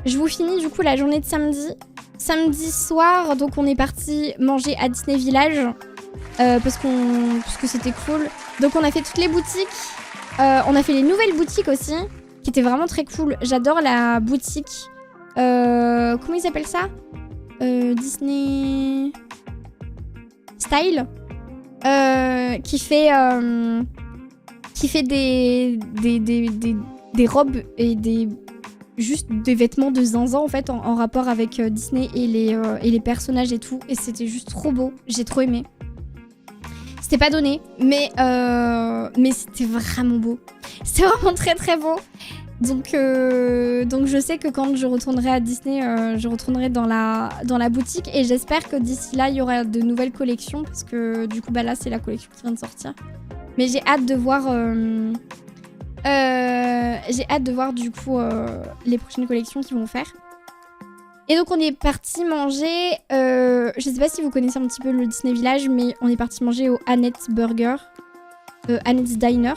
Speaker 1: Je vous finis du coup la journée de samedi. Samedi soir, donc on est parti manger à Disney Village. Parce que c'était cool. Donc on a fait toutes les boutiques. On a fait les nouvelles boutiques aussi, qui étaient vraiment très cool. J'adore la boutique. Comment ils appellent ça? Disney Style. Qui fait des robes et juste des vêtements de zinzin en fait en rapport avec Disney et les personnages et tout. Et c'était juste trop beau. J'ai trop aimé. C'était pas donné, mais c'était vraiment beau. C'était vraiment très très beau. Donc je sais que quand je retournerai à Disney, je retournerai dans la boutique et j'espère que d'ici là il y aura de nouvelles collections parce que du coup bah là c'est la collection qui vient de sortir. Mais j'ai hâte de voir du coup les prochaines collections qu'ils vont faire. Et donc on est parti manger, je sais pas si vous connaissez un petit peu le Disney Village, mais on est parti manger au Annette's Burger, Annette's Diner.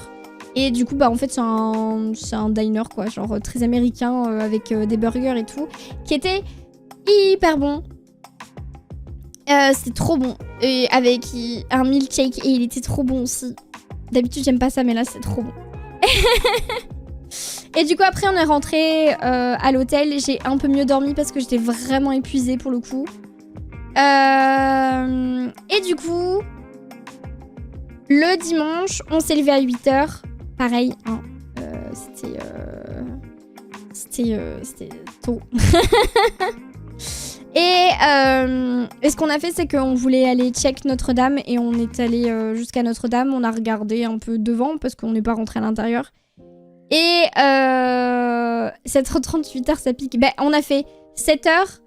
Speaker 1: Et du coup bah en fait c'est un diner quoi, genre très américain avec des burgers et tout, qui était hyper bon. C'était trop bon, et avec un milkshake et il était trop bon aussi. D'habitude j'aime pas ça mais là c'est trop bon. Et du coup après on est rentré à l'hôtel, j'ai un peu mieux dormi parce que j'étais vraiment épuisée pour le coup. Et du coup, le dimanche, on s'est levé à 8h. Pareil, hein, c'était tôt. Et ce qu'on a fait, c'est qu'on voulait aller check Notre-Dame et on est allé jusqu'à Notre-Dame. On a regardé un peu devant parce qu'on n'est pas rentré à l'intérieur. Et 7h30, 8h, ça pique. Ben, on a fait 7h.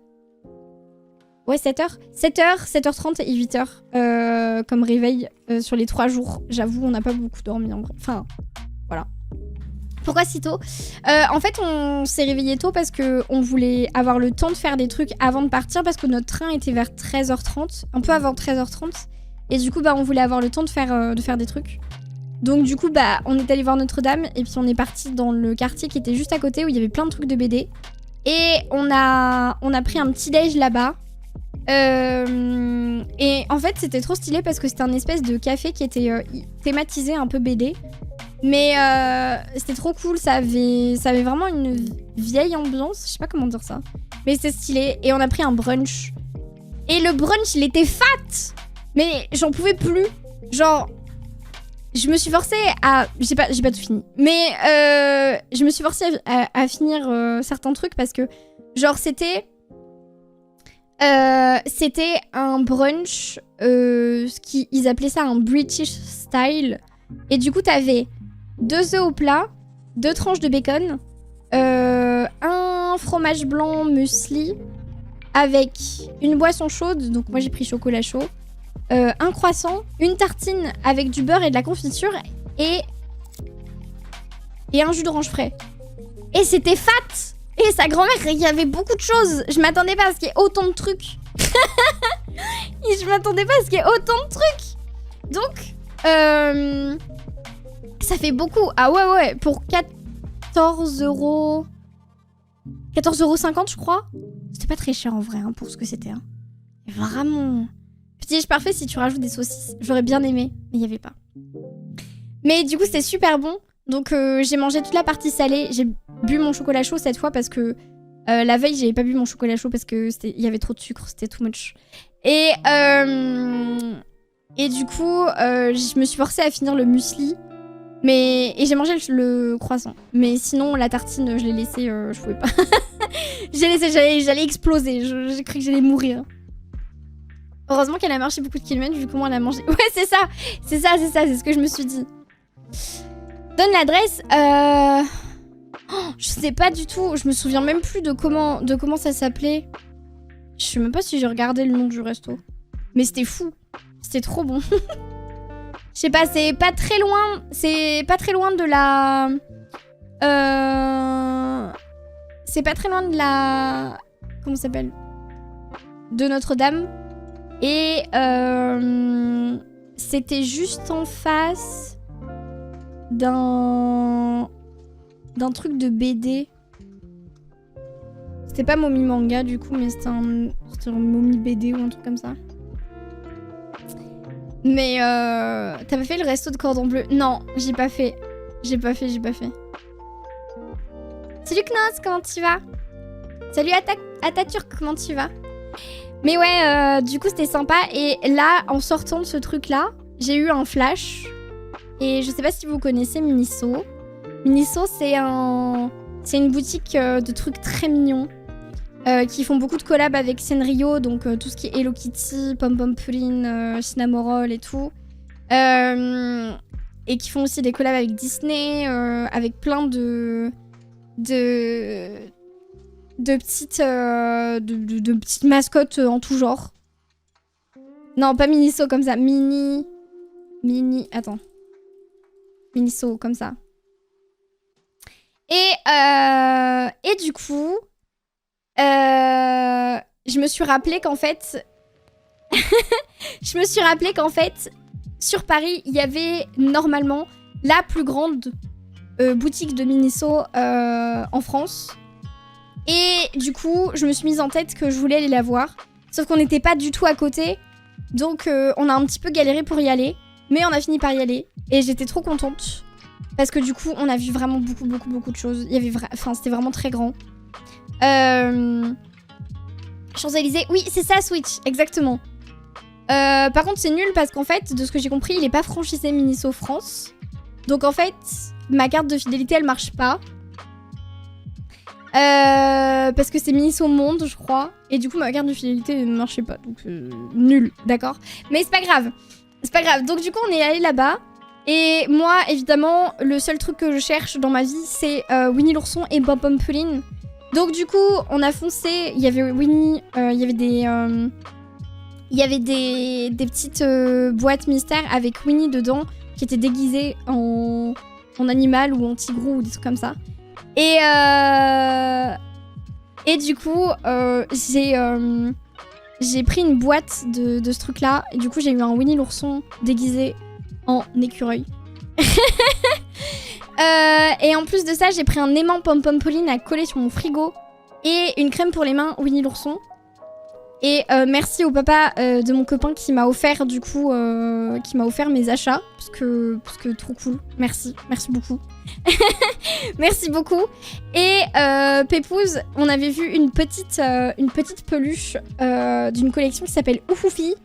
Speaker 1: Ouais, 7h. 7h, 7h30 et 8h comme réveil sur les 3 jours. J'avoue, on n'a pas beaucoup dormi en vrai. Enfin, voilà. Pourquoi si tôt? En fait, on s'est réveillé tôt parce qu'on voulait avoir le temps de faire des trucs avant de partir parce que notre train était vers 13h30, un peu avant 13h30. Et du coup, bah, on voulait avoir le temps de faire des trucs. Donc du coup, bah, on est allé voir Notre-Dame et puis on est parti dans le quartier qui était juste à côté où il y avait plein de trucs de BD. Et on a pris un petit déj là-bas. Et en fait, c'était trop stylé parce que c'était un espèce de café qui était thématisé un peu BD. Mais c'était trop cool, ça avait vraiment une vieille ambiance, je sais pas comment dire ça. Mais c'était stylé et on a pris un brunch. Et le brunch, il était fat. Mais j'en pouvais plus. Genre, je me suis forcée à... J'ai pas tout fini. Mais je me suis forcée à finir certains trucs parce que, genre, c'était un brunch, ils appelaient ça un British style. Et du coup, t'avais 2 œufs au plat, 2 tranches de bacon, un fromage blanc muesli avec une boisson chaude, donc moi j'ai pris chocolat chaud, un croissant, une tartine avec du beurre et de la confiture et un jus d'orange frais. Et c'était fat. Et sa grand-mère, il y avait beaucoup de choses. Je m'attendais pas à ce qu'il y ait autant de trucs. Je m'attendais pas à ce qu'il y ait autant de trucs. Donc, ça fait beaucoup. Ah ouais, pour 14€... 14,50€ je crois. C'était pas très cher en vrai hein, pour ce que c'était. Hein. Vraiment. Petit parfait si tu rajoutes des saucisses. J'aurais bien aimé, mais il y avait pas. Mais du coup, c'était super bon. Donc j'ai mangé toute la partie salée. J'ai bu mon chocolat chaud cette fois parce que la veille, j'avais pas bu mon chocolat chaud parce que il y avait trop de sucre, c'était too much. Et du coup, je me suis forcée à finir le muesli. Et j'ai mangé le croissant. Mais sinon, la tartine, je l'ai laissée, je pouvais pas. J'ai laissé, j'allais exploser. J'ai cru que j'allais mourir. Heureusement qu'elle a marché beaucoup de kilomètres vu comment elle a mangé. Ouais, c'est ça, c'est ce que je me suis dit. Donne l'adresse. Oh, je sais pas du tout. Je me souviens même plus de comment ça s'appelait. Je sais même pas si j'ai regardé le nom du resto. Mais c'était fou. C'était trop bon. Je sais pas, c'est pas très loin. C'est pas très loin de la... C'est pas très loin de la... Comment ça s'appelle? De Notre-Dame. Et c'était juste en face d'un truc de BD. C'était pas Momi Manga du coup, mais c'était un Momi BD ou un truc comme ça. Mais t'as pas fait le resto de Cordon Bleu? Non, j'ai pas fait. J'ai pas fait. Salut Knos, comment tu vas? Salut Atatürk, comment tu vas? Mais ouais, du coup c'était sympa. Et là, en sortant de ce truc-là, j'ai eu un flash. Et je sais pas si vous connaissez Miniso. Miniso, c'est une boutique de trucs très mignons. Qui font beaucoup de collabs avec Sanrio, donc tout ce qui est Hello Kitty, Pom Pom Purin, Cinnamoroll et tout. Et qui font aussi des collabs avec Disney, avec plein de petites mascottes en tout genre. Non, pas Miniso comme ça, attends. Miniso comme ça. Et du coup, je me suis rappelé qu'en fait, sur Paris, il y avait normalement la plus grande boutique de Miniso en France. Et du coup, je me suis mise en tête que je voulais aller la voir. Sauf qu'on n'était pas du tout à côté. Donc, on a un petit peu galéré pour y aller. Mais on a fini par y aller. Et j'étais trop contente. Parce que du coup, on a vu vraiment beaucoup de choses. Il y avait c'était vraiment très grand. Champs-Élysées. Oui, c'est ça, Switch. Exactement. Par contre, c'est nul parce qu'en fait, de ce que j'ai compris, il est pas franchisé Miniso France. Donc en fait, ma carte de fidélité, elle marche pas. Parce que c'est Miniso Monde, je crois. Et du coup, ma carte de fidélité ne marchait pas. Donc, nul, d'accord? Mais c'est pas grave. C'est pas grave. Donc, du coup, on est allé là-bas. Et moi, évidemment, le seul truc que je cherche dans ma vie, c'est Winnie l'ourson et Pom Pom Purin. Donc, du coup, on a foncé. Il y avait Winnie. Il y avait des petites boîtes mystères avec Winnie dedans qui étaient déguisées en animal ou en tigrou ou des trucs comme ça. Et du coup, j'ai pris une boîte de ce truc-là. Et du coup, j'ai eu un Winnie l'ourson déguisé en écureuil. Et en plus de ça, j'ai pris un aimant Pom Pom Purin à coller sur mon frigo. Et une crème pour les mains Winnie l'ourson. Et merci au papa de mon copain qui m'a offert du coup qui m'a offert mes achats parce que trop cool. Merci beaucoup. Merci beaucoup. Et Pépouze, on avait vu une petite peluche d'une collection qui s'appelle Oufoufi.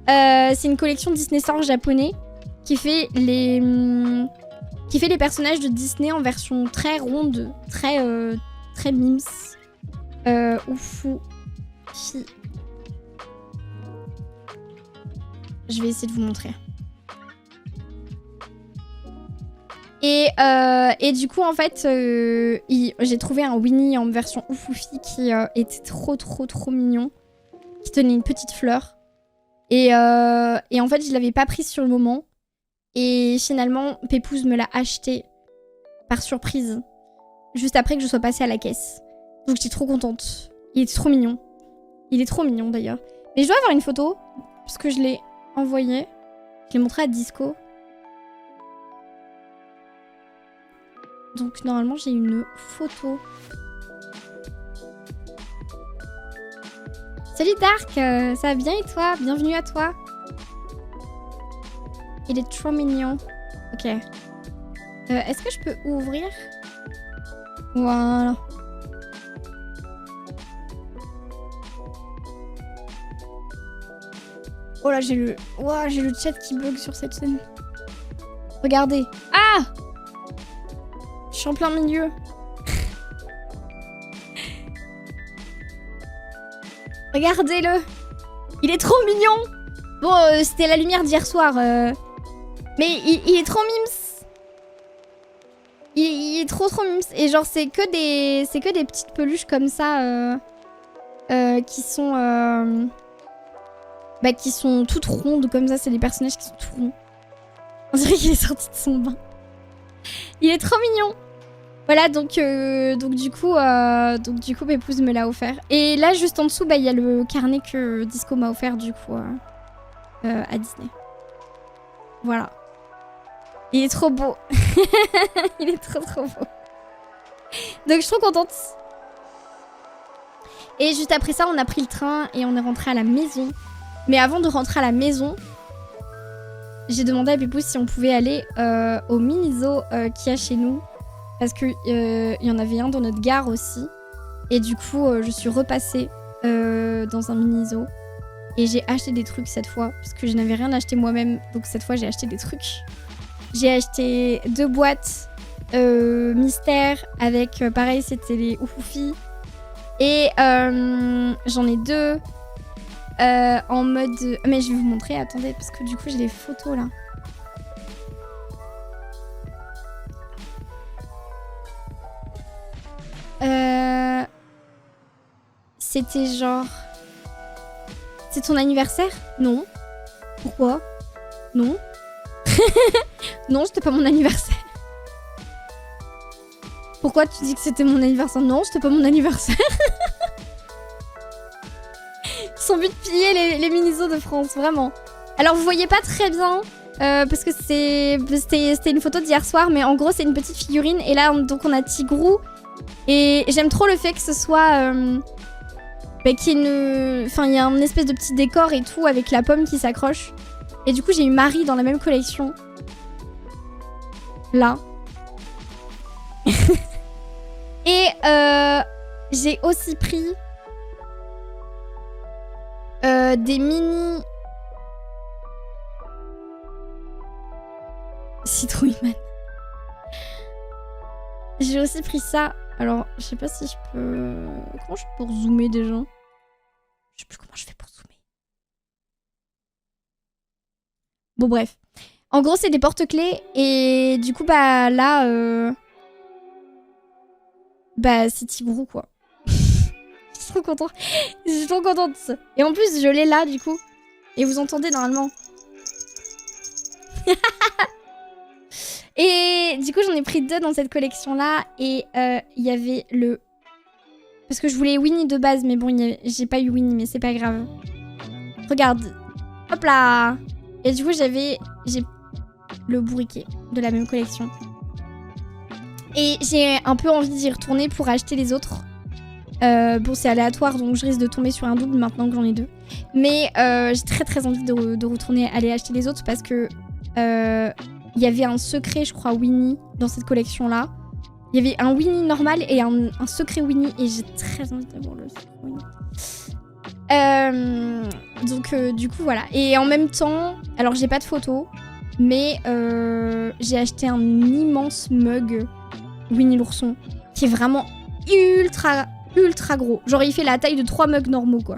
Speaker 1: C'est une collection Disney Star japonais qui fait les personnages de Disney en version très ronde, très mims. Oufoufi. Je vais essayer de vous montrer. Et du coup, en fait, j'ai trouvé un Winnie en version Oufoufi qui était trop mignon. Qui tenait une petite fleur. Et en fait, je l'avais pas prise sur le moment. Et finalement, Pépouze me l'a acheté par surprise. Juste après que je sois passée à la caisse. Donc j'étais trop contente. Il était trop mignon. Il est trop mignon d'ailleurs. Mais je dois avoir une photo. Parce que je l'ai envoyé. Je l'ai montré à Disco. Donc normalement j'ai une photo. Salut Dark, ça va bien et toi? Bienvenue à toi. Il est trop mignon. Ok. Est-ce que je peux ouvrir? Voilà. Oh là j'ai le chat qui bug sur cette scène. Regardez. Ah! Je suis en plein milieu. Regardez-le. Il est trop mignon. Bon, c'était la lumière d'hier soir. Mais il est trop mims. Il est trop mims. Et genre, c'est que des petites peluches comme ça qui sont toutes rondes comme ça. C'est des personnages qui sont tout ronds. On dirait qu'il est sorti de son bain. Il est trop mignon. Voilà, donc du coup, Pépouze me l'a offert. Et là, juste en dessous, il y a le carnet que Disco m'a offert, du coup, à Disney. Voilà. Il est trop beau. Il est trop beau. Donc, je suis trop contente. Et juste après ça, on a pris le train et on est rentré à la maison. Mais avant de rentrer à la maison, j'ai demandé à Pépouze si on pouvait aller au mini-zoo qu'il y a chez nous. Parce qu'il y en avait un dans notre gare aussi. Et du coup, je suis repassée dans un mini-zoo. Et j'ai acheté des trucs cette fois. Parce que je n'avais rien acheté moi-même. Donc cette fois, j'ai acheté des trucs. J'ai acheté 2 boîtes mystères. Avec, pareil, c'était les Oufoufi. Et j'en ai 2 en mode... Mais je vais vous montrer, attendez. Parce que du coup, j'ai les photos là. C'était genre... C'est ton anniversaire? Non. Pourquoi? Non. Non, c'était pas mon anniversaire. Pourquoi tu dis que c'était mon anniversaire? Non, c'était pas mon anniversaire. Ils sont but de piller les mini-zoos de France, vraiment. Alors, vous voyez pas très bien... parce que c'était une photo d'hier soir, mais en gros, c'est une petite figurine. Et là, donc, on a Tigrou. Et j'aime trop le fait que ce soit... qu'il y a un espèce de petit décor et tout avec la pomme qui s'accroche. Et du coup, j'ai eu Marie dans la même collection. Là. Et j'ai aussi pris des mini... Citrouille-man. J'ai aussi pris ça. Alors, je sais pas si je peux... Comment je fais pour zoomer déjà? Je sais plus comment je fais pour zoomer. Bon, bref. En gros, c'est des porte-clés. Et du coup, là... c'est Tigrou, quoi. Je suis trop contente. Je suis trop contente. Et en plus, je l'ai là, du coup. Et vous entendez, normalement. Et du coup, j'en ai pris 2 dans cette collection-là. Et il y avait le... Parce que je voulais Winnie de base, mais bon, j'ai pas eu Winnie, mais c'est pas grave. Regarde. Hop là. Et du coup, j'ai le bourriquet de la même collection. Et j'ai un peu envie d'y retourner pour acheter les autres. Bon, c'est aléatoire, donc je risque de tomber sur un double maintenant que j'en ai 2. Mais j'ai très envie de retourner aller acheter les autres parce que il y avait un secret, je crois, Winnie dans cette collection-là. Il y avait un Winnie normal et un secret Winnie et j'ai très envie d'avoir le secret Winnie. Donc du coup voilà. Et en même temps, alors j'ai pas de photo, mais j'ai acheté un immense mug Winnie l'ourson qui est vraiment ultra gros. Genre il fait la taille de 3 mugs normaux quoi.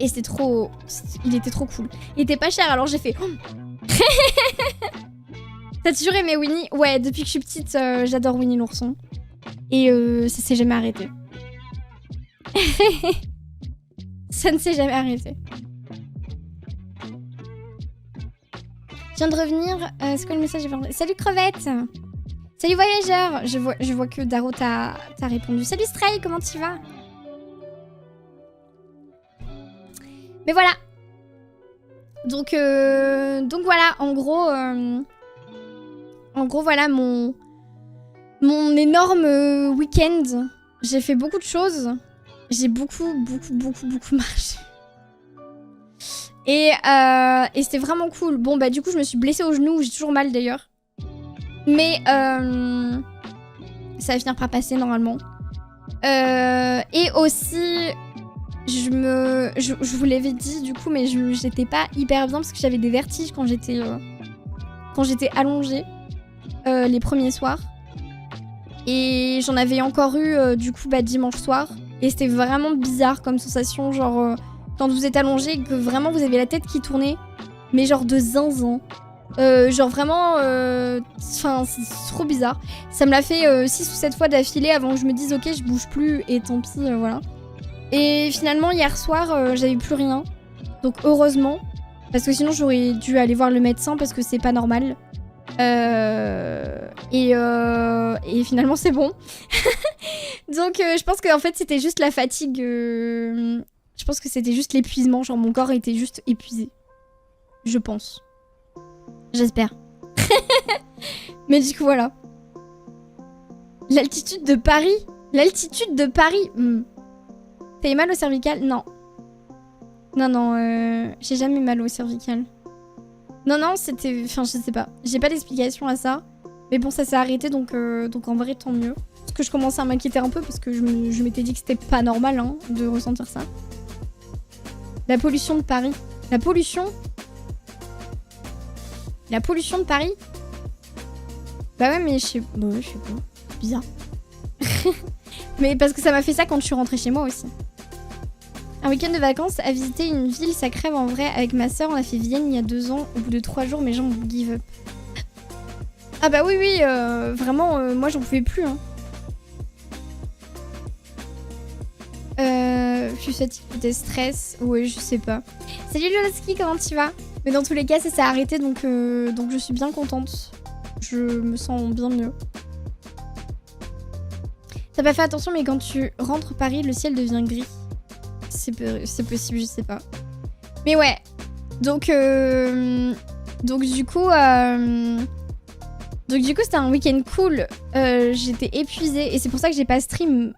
Speaker 1: Et c'est trop... Il était trop cool. Il était pas cher alors j'ai fait... T'as toujours aimé Winnie? Ouais, depuis que je suis petite, j'adore Winnie l'ourson. Et ça s'est jamais arrêté. Ça ne s'est jamais arrêté. Je viens de revenir. C'est quoi le message? Salut crevette. Salut voyageur. Je vois que Daro t'a répondu. Salut Stray, comment tu vas? Mais voilà. Donc voilà, en gros voilà mon énorme week-end. J'ai fait beaucoup de choses. J'ai beaucoup marché. Et c'était vraiment cool. Bon bah du coup je me suis blessée au genou, j'ai toujours mal d'ailleurs. Mais ça va finir par passer normalement. Et aussi je vous l'avais dit du coup, mais j'étais pas hyper bien parce que j'avais des vertiges quand j'étais allongée les premiers soirs. Et j'en avais encore eu du coup bah, dimanche soir. Et c'était vraiment bizarre comme sensation, genre quand vous êtes allongé et que vraiment vous avez la tête qui tournait, mais genre de zinzin. Genre vraiment, enfin c'est trop bizarre. Ça me l'a fait 6 ou 7 fois d'affilée avant que je me dise ok je bouge plus et tant pis, voilà. Et finalement hier soir j'avais plus rien, donc heureusement, parce que sinon j'aurais dû aller voir le médecin parce que c'est pas normal. Et finalement c'est bon. Donc je pense qu'en fait c'était juste la fatigue. Je pense que c'était juste l'épuisement, genre mon corps était juste épuisé. Je pense. J'espère. Mais du coup voilà. L'altitude de Paris. L'altitude de Paris. T'as eu mal au cervical? Non. Non, j'ai jamais eu mal au cervical. Non, c'était... Enfin, je sais pas. J'ai pas d'explication à ça. Mais bon, ça s'est arrêté, donc en vrai, tant mieux. Parce que je commençais à m'inquiéter un peu, parce que je m'étais dit que c'était pas normal, hein, de ressentir ça. La pollution de Paris. La pollution de Paris? Bah ouais, mais je sais... Bah ouais, je sais pas. Bizarre. Mais parce que ça m'a fait ça quand je suis rentrée chez moi aussi. Un week-end de vacances à visiter une ville, ça crève en vrai. Avec ma soeur, on a fait Vienne il y a 2 ans. Au bout de 3 jours, mes jambes give up. Ah bah oui, vraiment, moi j'en pouvais plus. Hein. Je suis fatiguée de stress. Ouais, je sais pas. Salut Loloski, comment tu vas? Mais dans tous les cas, ça s'est arrêté, donc je suis bien contente. Je me sens bien mieux. T'as pas fait attention, mais quand tu rentres Paris, le ciel devient gris. C'est possible, je sais pas. Mais ouais. Donc du coup c'était un week-end cool. J'étais épuisée et c'est pour ça que j'ai pas stream